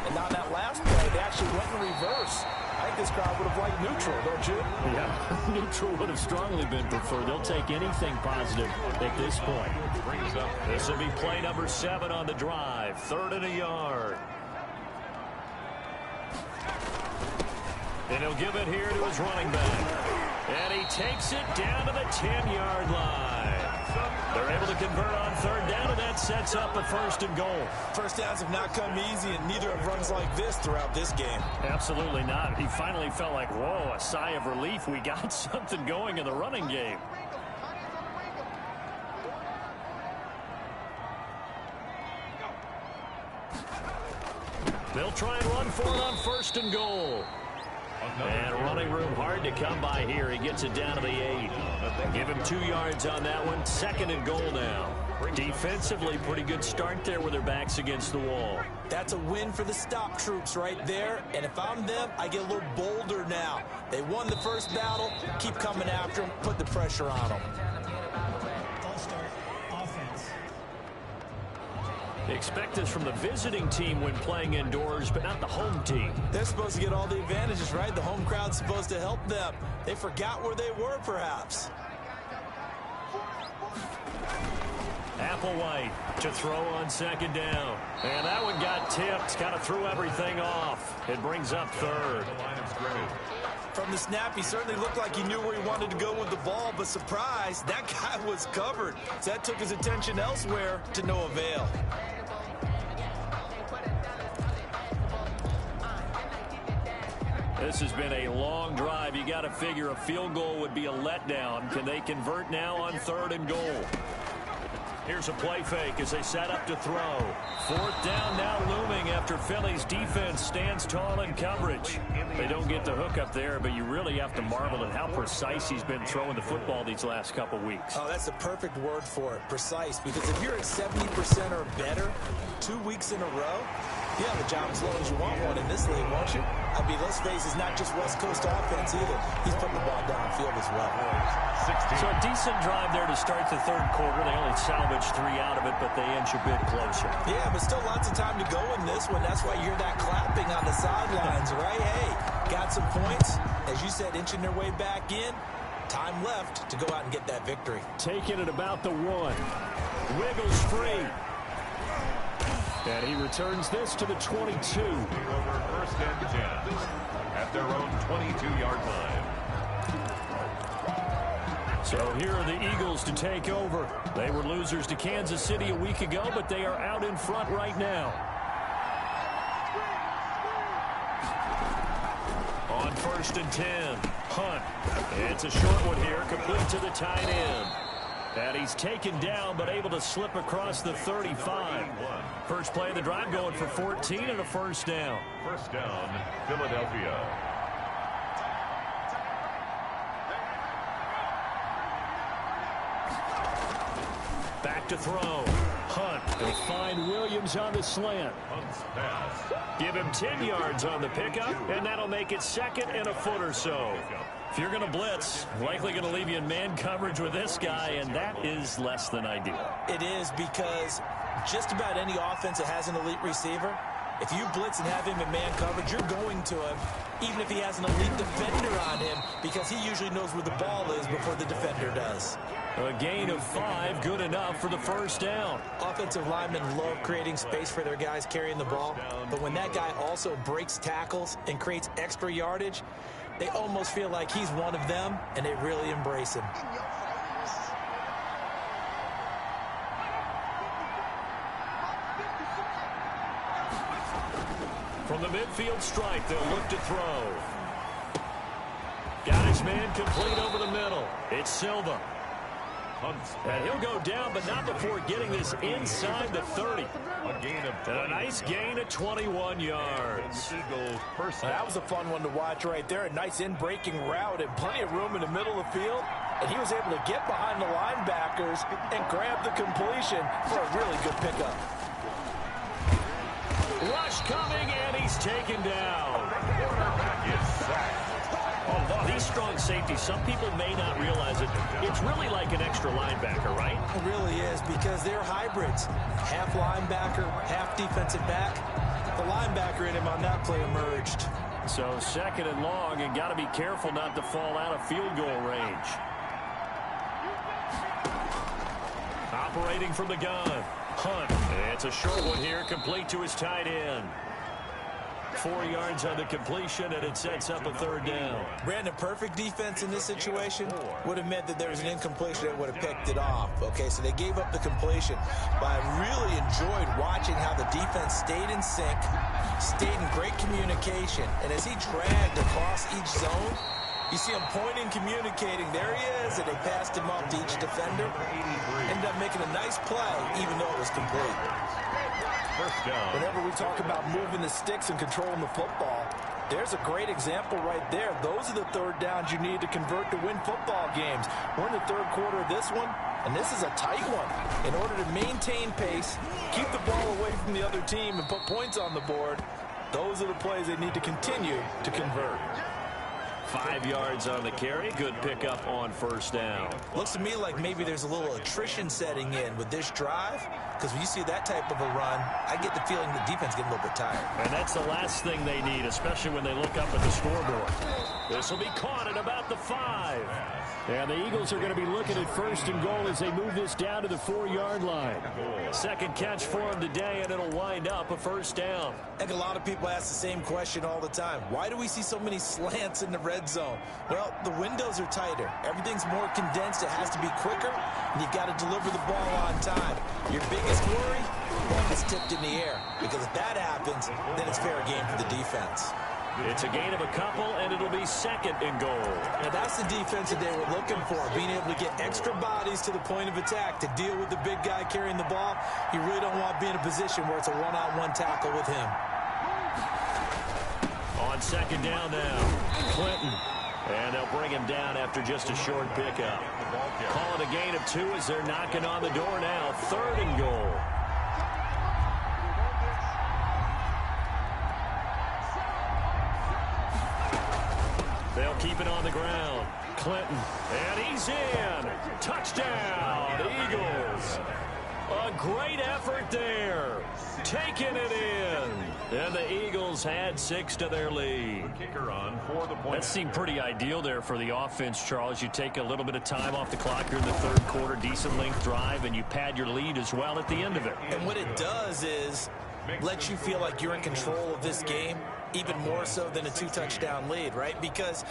and on that last play, they actually went in reverse. I think this crowd would have liked neutral, don't you? Yeah, neutral would have strongly been preferred. They'll take anything positive at this point. This will be play number 7 on the drive. 3rd and a yard. And he'll give it here to his running back. And he takes it down to the 10-yard line. They're able to convert on 3rd down, and that sets up a 1st and goal. First downs have not come easy, and neither have runs like this throughout this game. Absolutely not. He finally felt like, whoa, a sigh of relief. We got something going in the running game. They'll try and run for it on 1st and goal. And running room hard to come by here. He gets it down to the 8. Give him 2 yards on that one. 2nd and goal now. Defensively, pretty good start there with their backs against the wall. That's a win for the stop troops right there. And if I'm them, I get a little bolder now. They won the first battle. Keep coming after them. Put the pressure on them. Expect this from the visiting team when playing indoors, but not the home team. They're supposed to get all the advantages, right? The home crowd's supposed to help them. They forgot where they were, perhaps. Applewhite to throw on 2nd down. And that one got tipped. Kind of threw everything off. It brings up 3rd. From the snap, he certainly looked like he knew where he wanted to go with the ball, but surprise, that guy was covered. So that took his attention elsewhere to no avail. This has been a long drive. You got to figure a field goal would be a letdown. Can they convert now on 3rd and goal? Here's a play fake as they set up to throw. 4th down now looming after Philly's defense stands tall in coverage. They don't get the hook up there, but you really have to marvel at how precise he's been throwing the football these last couple weeks. Oh, that's the perfect word for it, precise. Because if you're at 70% or better 2 weeks in a row, You have a job as long as you want one in this league, won't you? I mean, let's face it, it's not just West Coast offense either. He's putting the ball downfield as well. 16. So a decent drive there to start the third quarter. They only salvaged 3 out of it, but they inch a bit closer. Yeah, but still lots of time to go in this one. That's why you hear that clapping on the sidelines, right? Hey, got some points. As you said, inching their way back in. Time left to go out and get that victory. Taking it about the 1. Wiggles free. And he returns this to the 22. Over first and 10 at their own 22-yard line. So here are the Eagles to take over. They were losers to Kansas City a week ago, but they are out in front right now. On first and 10, Hunt. It's a short one here, complete to the tight end. And he's taken down, but able to slip across the 35. First play of the drive going for 14 and a first down. First down, Philadelphia. Back to throw. Hunt will find Williams on the slant. Hunt's pass. Give him 10 yards on the pickup, and that'll make it second and a foot or so. If you're going to blitz, likely going to leave you in man coverage with this guy, and that is less than ideal. It is, because just about any offense that has an elite receiver, if you blitz and have him in man coverage, you're going to him, even if he has an elite defender on him, because he usually knows where the ball is before the defender does. A gain of 5, good enough for the first down. Offensive linemen love creating space for their guys carrying the ball, but when that guy also breaks tackles and creates extra yardage, they almost feel like he's one of them, and they really embrace him. From the midfield stripe, they'll look to throw. Got his man complete over the middle. It's Silva. And he'll go down, but not before getting this inside the 30. A gain of And a nice gain of 21 yards. Eagles first down. That was a fun one to watch right there. A nice in-breaking route and plenty of room in the middle of the field. And he was able to get behind the linebackers and grab the completion for a really good pickup. Rush coming, and he's taken down. Quarterback is sacked. These strong safeties, some people may not realize it. It's really like an extra linebacker, right? It really is, because they're hybrids. Half linebacker, half defensive back. The linebacker in him on that play emerged. So second and long, and got to be careful not to fall out of field goal range. Operating from the gun, Hunt. It's a short one here, complete to his tight end. 4 yards on the completion, and it sets up a third down. Brandon, perfect defense in this situation would have meant that there was an incompletion that would have picked it off. Okay, so they gave up the completion. But I really enjoyed watching how the defense stayed in sync, stayed in great communication. And as he dragged across each zone, you see him pointing, communicating. There he is, and they passed him off to each defender. Ended up making a nice play, even though it was complete. First down. Whenever we talk about moving the sticks and controlling the football, there's a great example right there. Those are the third downs you need to convert to win football games. We're in the third quarter of this one, and this is a tight one. In order to maintain pace, keep the ball away from the other team, and put points on the board, those are the plays they need to continue to convert. 5 yards on the carry. Good pickup on first down. Looks to me like maybe there's a little attrition setting in with this drive, because when you see that type of a run, I get the feeling the defense getting a little bit tired. And that's the last thing they need, especially when they look up at the scoreboard. This will be caught at about the 5. And the Eagles are going to be looking at first and goal as they move this down to the 4-yard line. Second catch for him today, and it'll wind up a first down. I think a lot of people ask the same question all the time. Why do we see so many slants in the red zone? Well, the windows are tighter. Everything's more condensed. It has to be quicker, and you've got to deliver the ball on time. Your biggest worry? Ball gets tipped in the air, because if that happens, then it's fair game for the defense. It's a gain of a couple, and it'll be second and goal. And that's the defense that they were looking for, being able to get extra bodies to the point of attack to deal with the big guy carrying the ball. You really don't want to be in a position where it's a one-on-one tackle with him. On second down now, Clinton. And they'll bring him down after just a short pickup. Call it a gain of 2 as they're knocking on the door now. Third and goal. keep it on the ground. Clinton, and he's in. Touchdown, Eagles. A great effort there. Taking it in. And the Eagles had 6 to their lead. Kicker on for the point. That seemed pretty ideal there for the offense, Charles. You take a little bit of time off the clock here in the third quarter, decent length drive, and you pad your lead as well at the end of it. And what it does is let you feel like you're in control of this game, even more so than a 2-touchdown lead, right? Because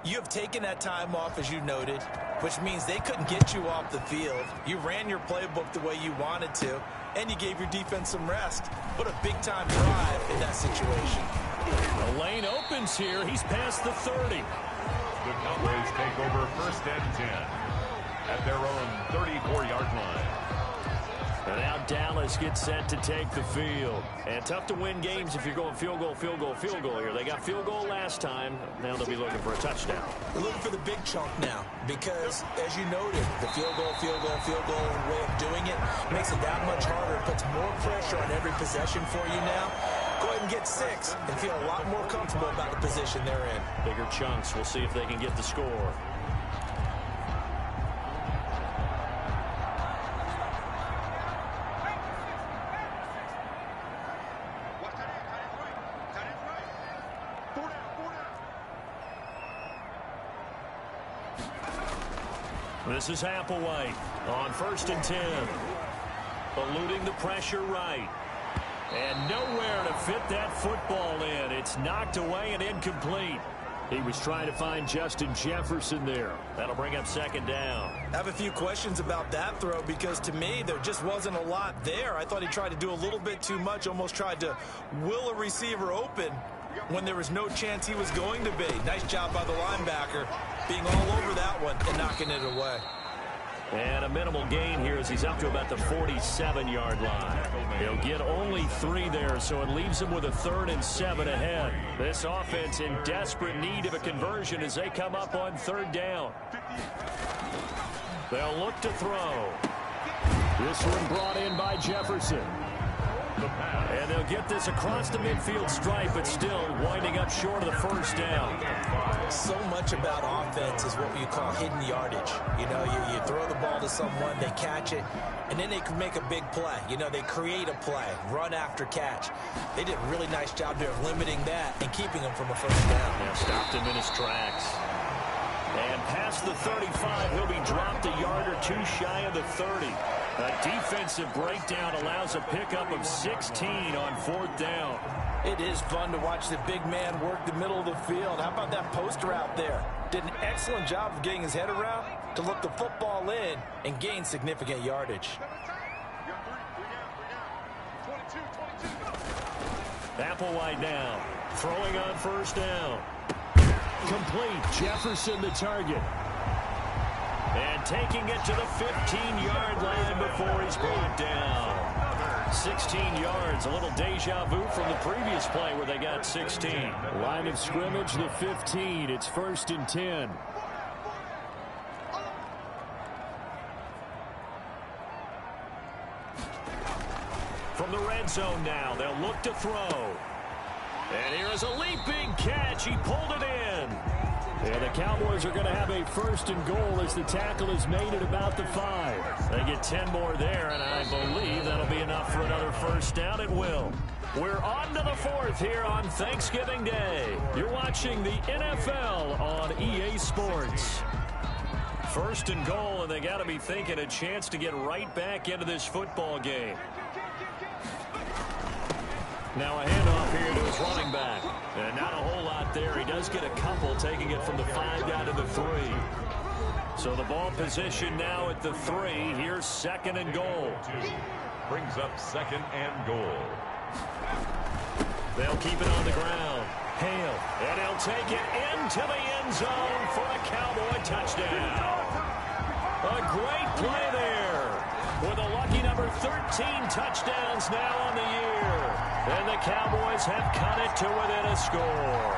you have taken that time off, as you noted, which means they couldn't get you off the field. You ran your playbook the way you wanted to, and you gave your defense some rest. What a big-time drive in that situation. The lane opens here. He's past the 30. The Cowboys take over 1st and 10 at their own 34-yard line. And now Dallas gets set to take the field. And tough to win games if you're going field goal, field goal, field goal here. They got field goal last time. Now they'll be looking for a touchdown. They're looking for the big chunk now because, as you noted, the field goal way of doing it makes it that much harder. Puts more pressure on every possession for you now. Go ahead and get 6 and feel a lot more comfortable about the position they're in. Bigger chunks. We'll see if they can get the score. This is Applewhite on 1st and 10. Eluding the pressure right. And nowhere to fit that football in. It's knocked away and incomplete. He was trying to find Justin Jefferson there. That'll bring up 2nd down. I have a few questions about that throw because to me there just wasn't a lot there. I thought he tried to do a little bit too much, almost tried to will a receiver open when there was no chance he was going to be. Nice job by the linebacker being all over that one and knocking it away. And a minimal gain here as he's up to about the 47-yard line. He'll get only 3 there, so it leaves him with a 3rd and 7 ahead. This offense in desperate need of a conversion as they come up on 3rd down. They'll look to throw. This one brought in by Jefferson. And they'll get this across the midfield stripe, but still winding up short of the 1st down. So much about offense is what you call hidden yardage. You know, you throw the ball to someone, they catch it, and then they can make a big play. You know, they create a play, run after catch. They did a really nice job there of limiting that and keeping him from a 1st down. Yeah, stopped him in his tracks. And past the 35, he'll be dropped a yard or 2 shy of the 30. A defensive breakdown allows a pickup of 16 on 4th down. It is fun to watch the big man work the middle of the field. How about that post route there? Did an excellent job of getting his head around to look the football in and gain significant yardage. Applewhite now, throwing on 1st down. Complete. Jefferson the target. And taking it to the 15-yard line before he's brought down. 16 yards, a little deja vu from the previous play where they got 16. Line of scrimmage, the 15. It's 1st and 10. From the red zone now, they'll look to throw. And here is a leaping catch. He pulled it in. And the Cowboys are going to have a 1st and goal as the tackle is made at about the 5. They get 10 more there, and I believe that'll be enough for another 1st down. It will. We're on to the 4th here on Thanksgiving Day. You're watching the NFL on EA Sports. 1st and goal, and they got to be thinking a chance to get right back into this football game. Now a handoff here to his running back. And not a whole lot there. He does get a couple, taking it from the 5 down to the 3. So the ball position now at the 3. Here's 2nd and goal. Brings up 2nd and goal. They'll keep it on the ground. Hale. And he'll take it into the end zone for a Cowboy touchdown. A great play there. With a lucky number 13 touchdowns now on the year. And the Cowboys have cut it to within a score.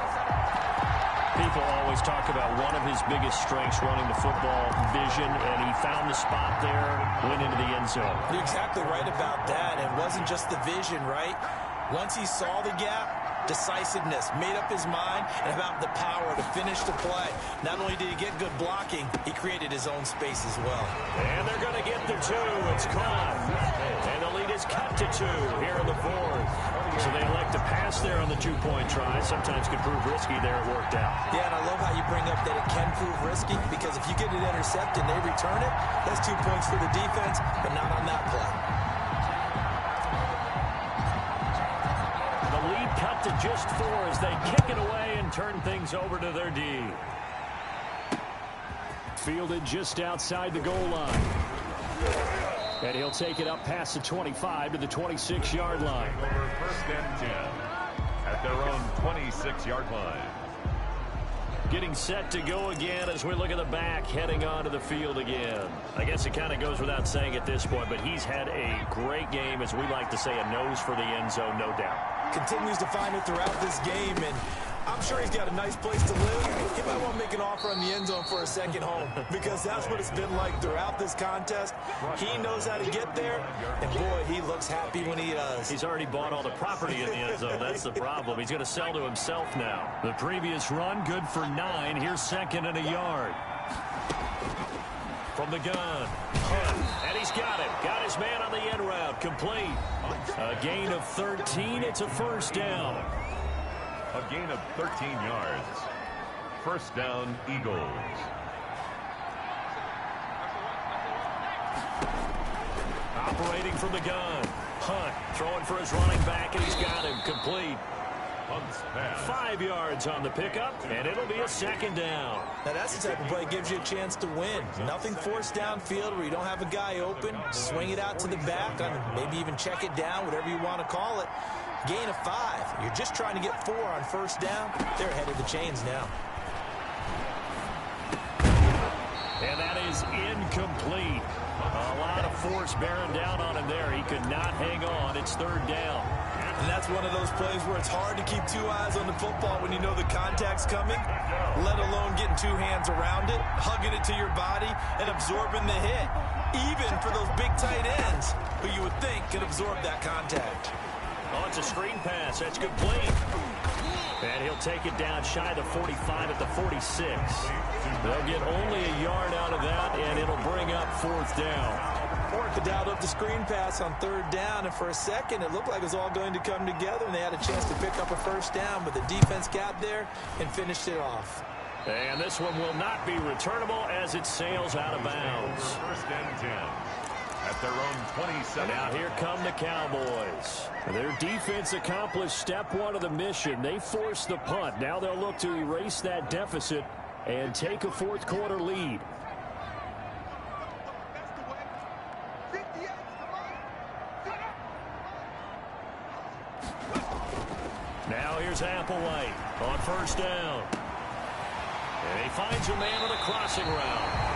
People always talk about one of his biggest strengths running the football, vision, and he found the spot there, went into the end zone. You're exactly right about that. It wasn't just the vision, right? Once he saw the gap, decisiveness, made up his mind, and about the power to finish the play. Not only did he get good blocking, he created his own space as well. And they're going to get the 2. It's caught. And the lead is cut to 2 here in the 4th. So they elect to pass there on the 2-point try. Sometimes could prove risky there. It worked out. Yeah, and I love how you bring up that it can prove risky, because if you get it intercepted and they return it, that's 2 points for the defense, but not on that play. The lead cut to just 4 as they kick it away and turn things over to their D. Fielded just outside the goal line. And he'll take it up past the 25 to the 26-yard line. Over 1st and 10 at their own 26-yard line. Getting set to go again as we look at the back heading onto the field again. I guess it kind of goes without saying at this point, but he's had a great game, as we like to say, a nose for the end zone, no doubt. Continues to find it throughout this game, and I'm sure he's got a nice place to live. He might want to make an offer on the end zone for a second home, because that's what it's been like throughout this contest. He knows how to get there, and boy, he looks happy when he does. He's already bought all the property in the end zone. That's the problem. He's going to sell to himself now. The previous run, good for 9. Here's 2nd and a yard. From the gun. And he's got it. Got his man on the end route. Complete. A gain of 13. It's a 1st down. A gain of 13 yards. 1st down, Eagles. Operating from the gun. Hunt throwing for his running back, and he's got him. Complete. Hunt's pass. 5 yards on the pickup, and it'll be a 2nd down. Now that's the type of play that gives you a chance to win. Nothing forced downfield where you don't have a guy open. Swing it out to the back, maybe even check it down, whatever you want to call it. Gain of 5. You're just trying to get 4 on 1st down. They're ahead of the chains now. And that is incomplete. A lot of force bearing down on him there. He could not hang on. It's 3rd down. And that's one of those plays where it's hard to keep 2 eyes on the football when you know the contact's coming, let alone getting 2 hands around it, hugging it to your body, and absorbing the hit. Even for those big tight ends who you would think could absorb that contact. Oh, it's a screen pass. That's complete. And he'll take it down shy of the 45 at the 46. They'll get only a yard out of that, and it'll bring up 4th down. Orca dialed up the screen pass on 3rd down, and for a second it looked like it was all going to come together, and they had a chance to pick up a 1st down, but the defense got there and finished it off. And this one will not be returnable as it sails out of bounds. 1st and 10 at their own 27. Now here come the Cowboys. Their defense accomplished step 1 of the mission. They forced the punt. Now they'll look to erase that deficit and take a 4th quarter lead. Now here's Applewhite on 1st down. And he finds a man on a crossing route.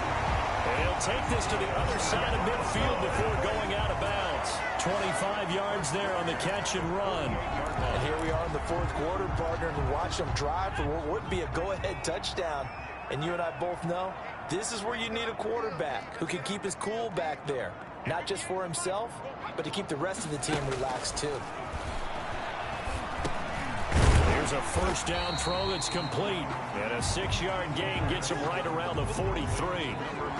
And he'll take this to the other side of midfield before going out of bounds. 25 yards there on the catch and run. And here we are in the 4th quarter, partner, and watch them drive for what would be a go-ahead touchdown. And you and I both know this is where you need a quarterback who can keep his cool back there. Not just for himself, but to keep the rest of the team relaxed too. Here's a 1st down throw that's complete. And a 6-yard gain gets him right around the 43.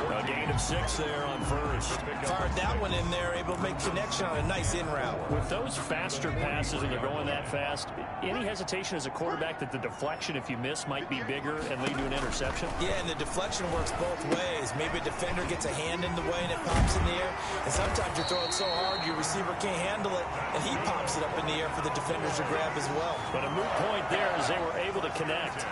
A gain of 6 there on 1st. Fired that one in there, able to make connection on a nice in route. With those faster passes and they're going that fast, any hesitation as a quarterback that the deflection, if you miss, might be bigger and lead to an interception? Yeah, and the deflection works both ways. Maybe a defender gets a hand in the way and it pops in the air. And sometimes you throw it so hard your receiver can't handle it, and he pops it up in the air for the defenders to grab as well. But a moot point there as they were able to connect.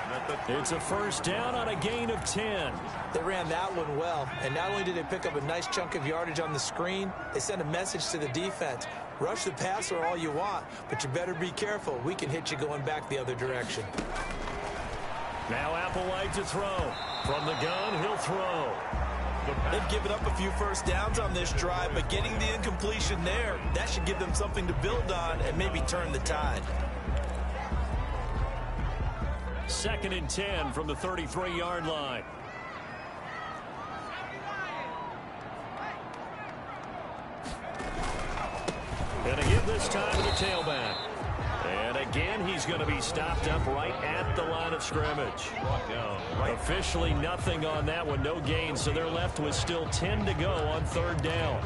It's a 1st down on a gain of 10. They ran that one well, and not only did they pick up a nice chunk of yardage on the screen, they sent a message to the defense. Rush the passer all you want, but you better be careful. We can hit you going back the other direction. Now Applewhite to throw. From the gun, he'll throw. They've given up a few 1st downs on this drive, but getting the incompletion there, that should give them something to build on and maybe turn the tide. 2nd and 10 from the 33-yard line. And a give this time to the tailback. And a again, he's going to be stopped up right at the line of scrimmage. Officially nothing on that one, no gain, so they're left with still 10 to go on third down.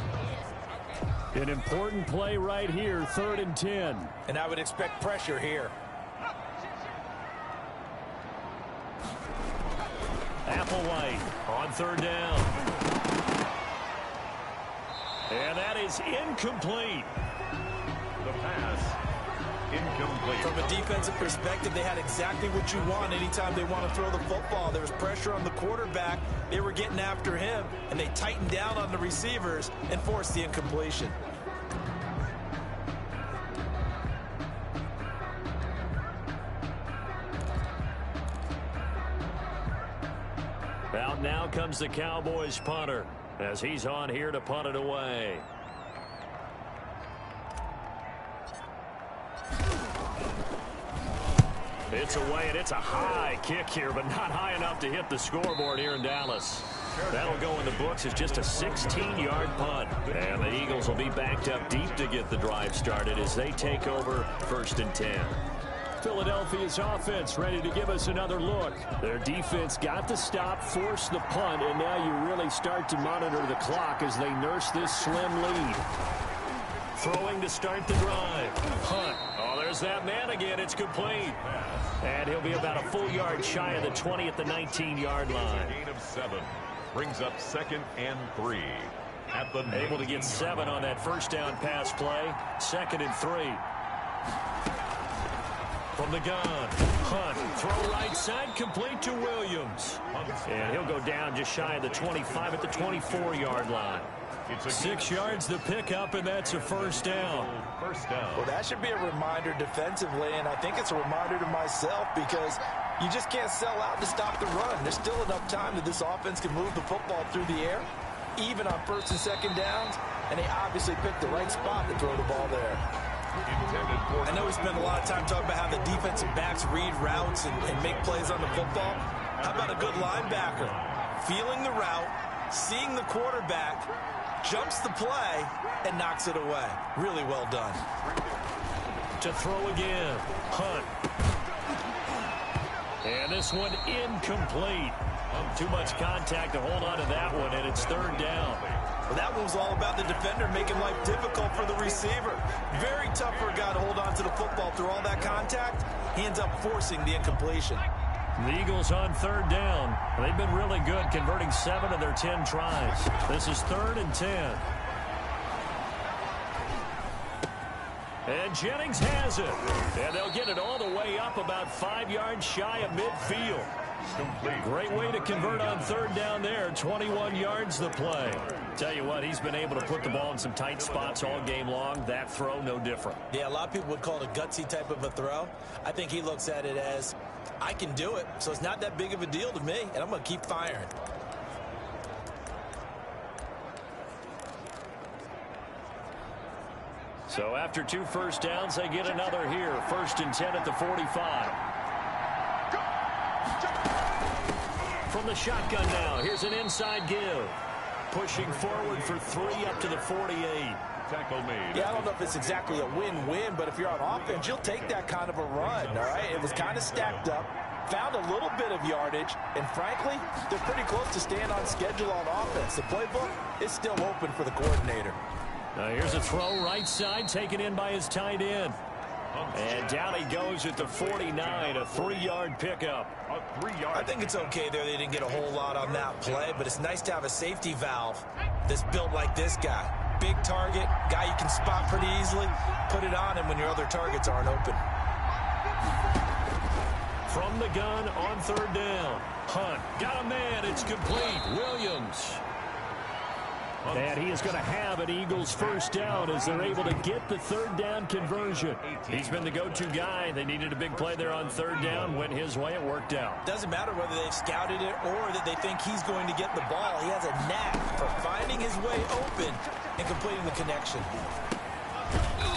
An important play right here, 3rd and 10. And I would expect pressure here. Applewhite on 3rd down. And that is incomplete. The pass, incomplete. From a defensive perspective, they had exactly what you want anytime they want to throw the football. There was pressure on the quarterback. They were getting after him, and they tightened down on the receivers and forced the incompletion. Out now comes the Cowboys punter as he's on here to punt it away. It's away, and it's a high kick here, but not high enough to hit the scoreboard here in Dallas. That'll go in the books as just a 16-yard punt. And the Eagles will be backed up deep to get the drive started as they take over 1st and 10. Philadelphia's offense ready to give us another look. Their defense got the stop, forced the punt, and now you really start to monitor the clock as they nurse this slim lead. Throwing to start the drive. Hunt. Oh, there's that man again. It's complete. And he'll be about a full yard shy of the 20 at the 19-yard line. Gain of 7 brings up 2nd and 3. At the Able to get 7 on that first down pass play. 2nd and 3. From the gun, Hunt, throw right side, complete to Williams. And he'll go down just shy of the 25 at the 24-yard line. 6 yards the pickup, and that's a first down. Well, that should be a reminder defensively, and I think it's a reminder to myself because you just can't sell out to stop the run. There's still enough time that this offense can move the football through the air, even on 1st and 2nd downs, and they obviously picked the right spot to throw the ball there. I know we spend a lot of time talking about how the defensive backs read routes and make plays on the football. How about a good linebacker? Feeling the route, seeing the quarterback, jumps the play, and knocks it away. Really well done. To throw again, Hunt. And this one incomplete. Too much contact to hold on to that one, and it's 3rd down. Well, that one was all about the defender making life difficult for the receiver. Very tough for a guy to hold on to the football through all that contact. He ends up forcing the incompletion. The Eagles on 3rd down. They've been really good, converting 7 of their 10 tries. This is 3rd and 10. And Jennings has it. And they'll get it all the way up about 5 yards shy of midfield. Great way to convert on 3rd down there. 21 yards the play. Tell you what, he's been able to put the ball in some tight spots all game long. That throw, no different. Yeah, a lot of people would call it a gutsy type of a throw. I think he looks at it as, I can do it, so it's not that big of a deal to me, and I'm going to keep firing. So after 2 first downs, they get another here. 1st and 10 at the 45. From the shotgun now, here's an inside give. Pushing forward for 3 up to the 48. Tackle made. Yeah, I don't know if it's exactly a win-win, but if you're on offense, you'll take that kind of a run, all right? It was kind of stacked up, found a little bit of yardage, and frankly, they're pretty close to staying on schedule on offense. The playbook is still open for the coordinator. Now here's a throw right side, taken in by his tight end. And down he goes at the 49, a 3-yard pickup. I think it's okay there. They didn't get a whole lot on that play, but it's nice to have a safety valve that's built like this guy. Big target, guy you can spot pretty easily. Put it on him when your other targets aren't open. From the gun on 3rd down. Hunt got a man. It's complete. Williams. And he is going to have an Eagles first down as they're able to get the 3rd down conversion. He's been the go-to guy. They needed a big play there on 3rd down. Went his way. It worked out. Doesn't matter whether they've scouted it or that they think he's going to get the ball. He has a knack for finding his way open and completing the connection.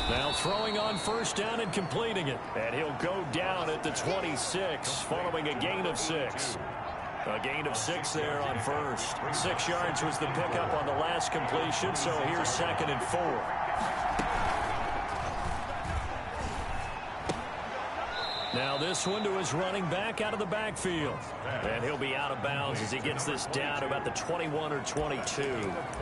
Now throwing on 1st down and completing it. And he'll go down at the 26 following a gain of 6. A gain of 6 there on 1st. 6 yards was the pickup on the last completion, so here's 2nd and 4. Now this one to his running back out of the backfield. And he'll be out of bounds as he gets this down to about the 21 or 22.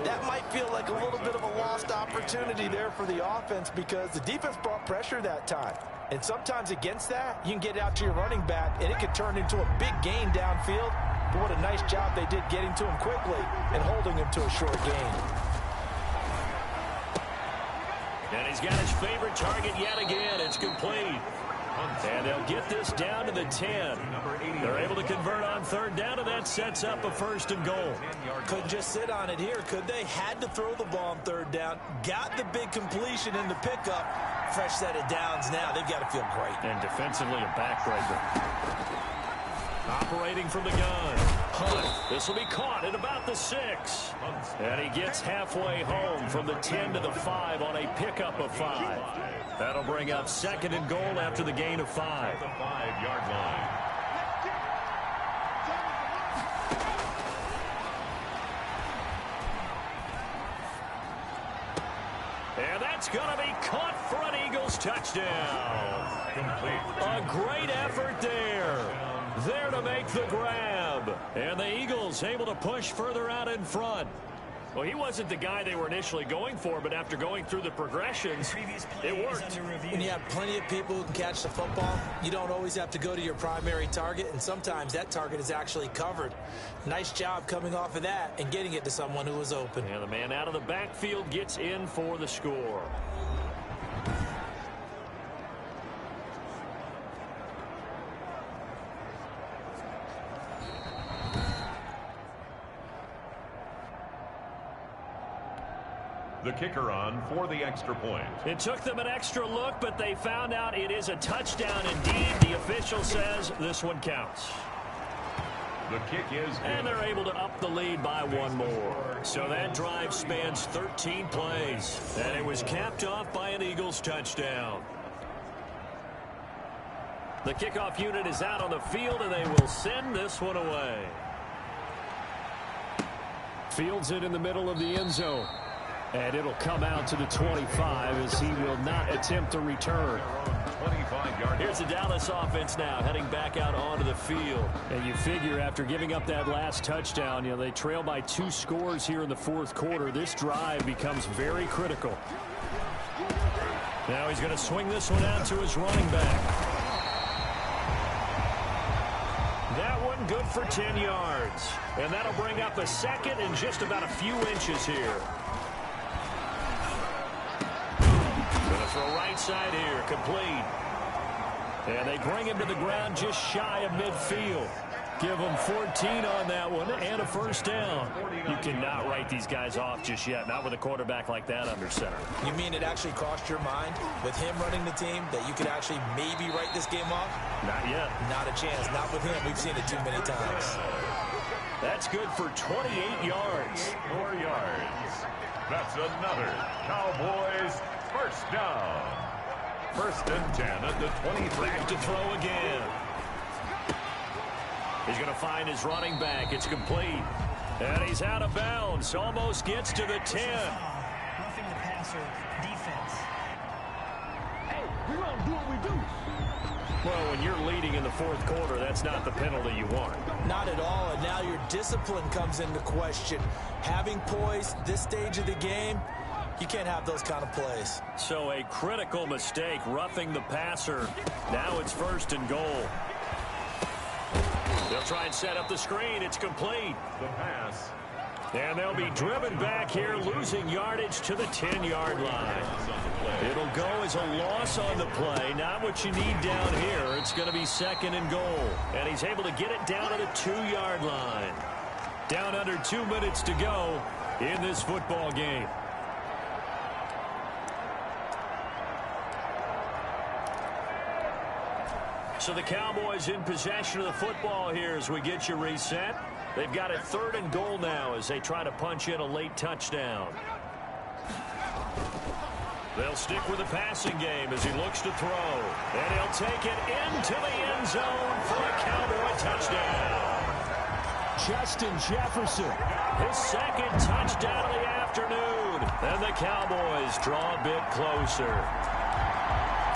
That might feel like a little bit of a lost opportunity there for the offense because the defense brought pressure that time. And sometimes against that, you can get out to your running back, and it could turn into a big gain downfield. But what a nice job they did getting to him quickly and holding him to a short gain. And he's got his favorite target yet again. It's complete. And they'll get this down to the 10. They're able to convert on third down, and that sets up a 1st and goal. Couldn't just sit on it here, could they? Had to throw the ball on third down. Got the big completion in the pickup. Fresh set of downs now. They've got to feel great. And defensively a backbreaker. Operating from the gun. Hunt. This will be caught at about the 6. And he gets halfway home from the 10 to the 5 on a pickup of 5. That'll bring up 2nd and goal after the gain of 5. The 5-yard line. And that's going to be caught for an Eagles touchdown. A great effort there. There to make the grab. And the Eagles able to push further out in front. Well, he wasn't the guy they were initially going for, but after going through the progressions, it worked. When you have plenty of people who can catch the football, you don't always have to go to your primary target, and sometimes that target is actually covered. Nice job coming off of that and getting it to someone who was open. And the man out of the backfield gets in for the score. The kicker on for the extra point. It took them an extra look, but they found out it is a touchdown indeed. The official says this one counts. The kick is good. And they're able to up the lead by 1 more. So that drive spans 13 plays. And it was capped off by an Eagles touchdown. The kickoff unit is out on the field, and they will send this one away. Fields it in the middle of the end zone. And it'll come out to the 25 as he will not attempt a return. 25-yard. Here's the Dallas offense now heading back out onto the field. And you figure after giving up that last touchdown, they trail by 2 scores here in the 4th quarter. This drive becomes very critical. Now he's going to swing this one out to his running back. That one good for 10 yards. And that'll bring up a 2nd and just about a few inches here. Throw right side here, complete. And they bring him to the ground just shy of midfield. Give him 14 on that one and a 1st down. You cannot write these guys off just yet, not with a quarterback like that under center. You mean it actually crossed your mind with him running the team that you could actually maybe write this game off? Not yet. Not a chance. Not with him. We've seen it too many times. That's good for 28 yards. 4 yards. That's another Cowboys 1st down. 1st and 10 at the 23. Back to throw again. He's going to find his running back. It's complete. And he's out of bounds. Almost gets to the 10. Roughing the passer defense. Hey, we're going to do what we do. Well, when you're leading in the 4th quarter, that's not the penalty you want. Not at all, and now your discipline comes into question. Having poise this stage of the game, you can't have those kind of plays. So a critical mistake, roughing the passer. Now it's 1st and goal. They'll try and set up the screen. It's complete. The pass. And they'll be driven back here, losing yardage to the 10-yard line. It'll go as a loss on the play. Not what you need down here. It's going to be 2nd and goal. And he's able to get it down to the 2-yard line. Down under 2 minutes to go in this football game. So the Cowboys in possession of the football here as we get you reset. They've got a 3rd and goal now as they try to punch in a late touchdown. They'll stick with the passing game as he looks to throw. And he'll take it into the end zone for a Cowboy touchdown. Justin Jefferson, his 2nd touchdown of the afternoon. And the Cowboys draw a bit closer.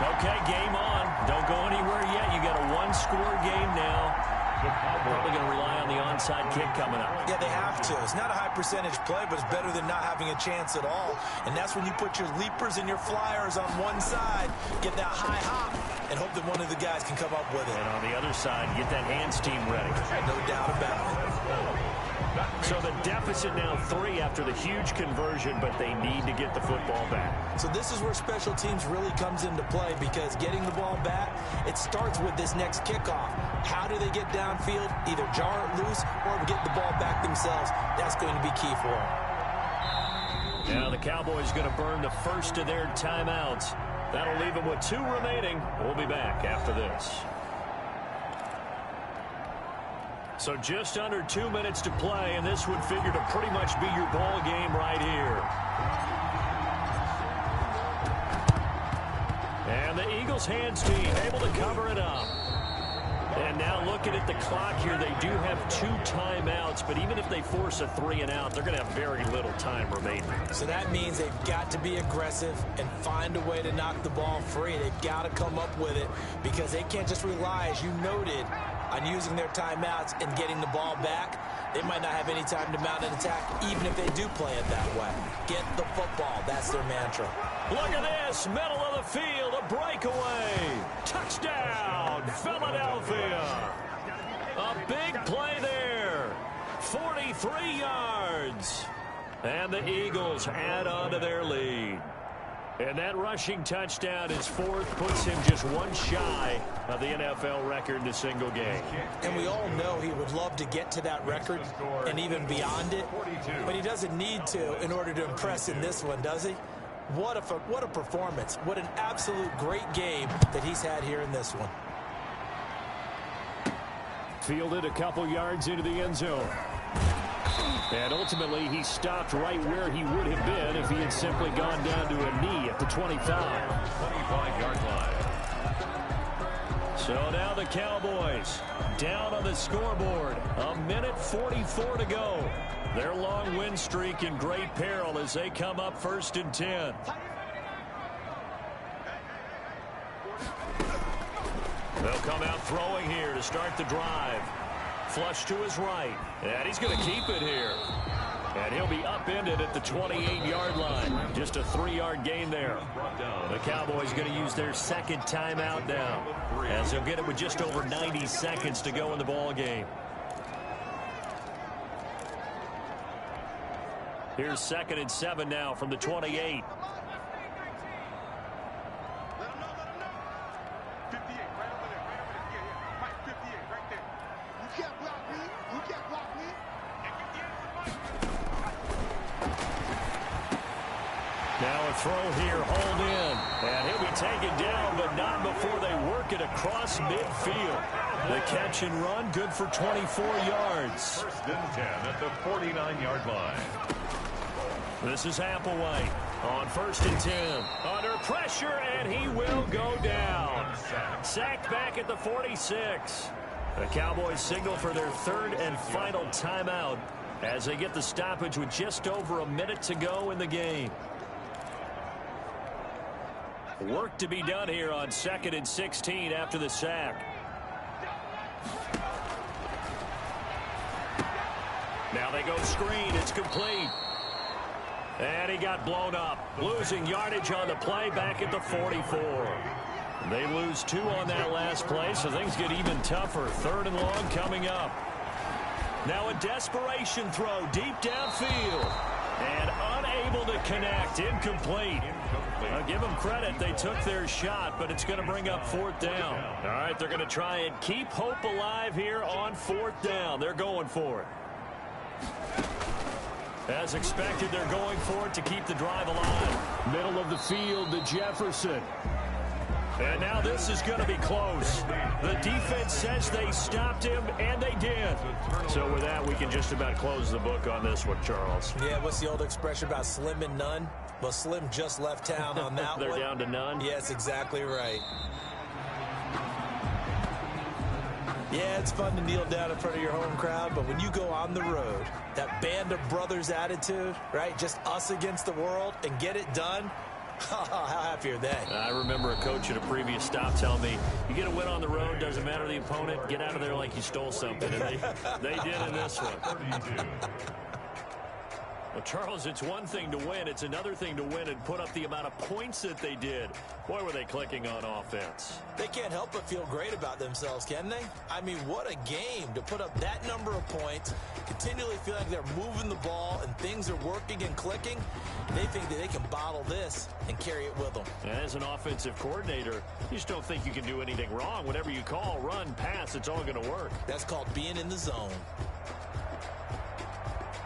Okay, game on. Don't go anywhere yet. You got a one-score game now. Probably going to rely on the onside kick coming up. Yeah, they have to. It's not a high percentage play, but it's better than not having a chance at all. And that's when you put your leapers and your flyers on one side, get that high hop, and hope that one of the guys can come up with it. And on the other side, get that hands team ready. No doubt about it. So the deficit now 3 after the huge conversion, but they need to get the football back. So this is where special teams really comes into play, because getting the ball back, it starts with this next kickoff. How do they get downfield? Either jar it loose or get the ball back themselves. That's going to be key for them. Now the Cowboys going to burn the first of their timeouts. That'll leave them with 2 remaining. We'll be back after this. So just under 2 minutes to play, and this would figure to pretty much be your ball game right here. And the Eagles hands team able to cover it up. And now looking at the clock here, they do have 2 timeouts, but even if they force a 3 and out, they're going to have very little time remaining. So that means they've got to be aggressive and find a way to knock the ball free. They've got to come up with it, because they can't just rely, as you noted, on using their timeouts and getting the ball back. They might not have any time to mount an attack, even if they do play it that way. Get the football. That's their mantra. Look at this. Middle of the field. A breakaway. Touchdown, Philadelphia. A big play there. 43 yards. And the Eagles add on to their lead. And that rushing touchdown is 4th, puts him just 1 shy of the NFL record in a single game. And we all know he would love to get to that record and even beyond it, but he doesn't need to in order to impress in this one, does he? What a performance. What an absolute great game that he's had here in this one. Fielded a couple yards into the end zone. And ultimately, he stopped right where he would have been if he had simply gone down to a knee at the 25. 25-yard line. So now the Cowboys down on the scoreboard. 1:44 to go. Their long win streak in great peril as they come up 1st and 10. They'll come out throwing here to start the drive. Flush to his right, and he's going to keep it here. And he'll be upended at the 28-yard line. Just a 3-yard gain there. The Cowboys going to use their 2nd timeout now, as they'll get it with just over 90 seconds to go in the ball game. Here's 2nd and 7 now from the 28. Now a throw here, hauled in, and he'll be taken down, but not before they work it across midfield. The catch and run, good for 24 yards. 1st and 10 at the 49-yard line. This is Applewhite on 1st and 10. Under pressure, and he will go down. Sacked back at the 46. The Cowboys signal for their 3rd and final timeout as they get the stoppage with just over a minute to go in the game. Work to be done here on 2nd and 16 after the sack. Now they go screen. It's complete. And he got blown up. Losing yardage on the play back at the 44. They lose 2 on that last play, so things get even tougher. 3rd and long coming up. Now a desperation throw deep downfield. And unable to connect. Incomplete. I'll give them credit. They took their shot, but it's going to bring up 4th down. All right, they're going to try and keep hope alive here on 4th down. They're going for it. As expected, they're going for it to keep the drive alive. Middle of the field to Jefferson. And now this is going to be close. The defense says they stopped him, and they did. So with that, we can just about close the book on this one, Charles. Yeah, what's the old expression about slim and none? Well, Slim just left town on that They're one. down to none? Yes, exactly right. Yeah, it's fun to kneel down in front of your home crowd, but when you go on the road, that band of brothers attitude, right, just us against the world, and get it done, How happy are they? I remember a coach at a previous stop telling me, you get a win on the road, doesn't matter the opponent, get out of there like you stole something. And they did in this one. 32. Well, Charles, it's one thing to win. It's another thing to win and put up the amount of points that they did. Boy, were they clicking on offense. They can't help but feel great about themselves, can they? I mean, what a game to put up that number of points, continually feel like they're moving the ball and things are working and clicking. They think that they can bottle this and carry it with them. As an offensive coordinator, you just don't think you can do anything wrong. Whatever you call, run, pass, it's all going to work. That's called being in the zone.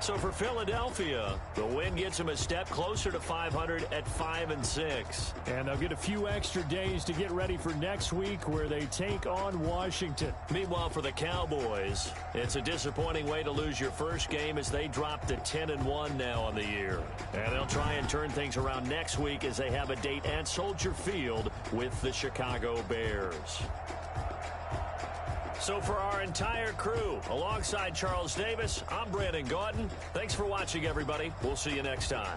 So for Philadelphia, the win gets them a step closer to 500 at 5-6. And they'll get a few extra days to get ready for next week where they take on Washington. Meanwhile, for the Cowboys, it's a disappointing way to lose your first game as they drop to 10-1 now on the year. And they'll try and turn things around next week as they have a date at Soldier Field with the Chicago Bears. So for our entire crew, alongside Charles Davis, I'm Brandon Gaudin. Thanks for watching, everybody. We'll see you next time.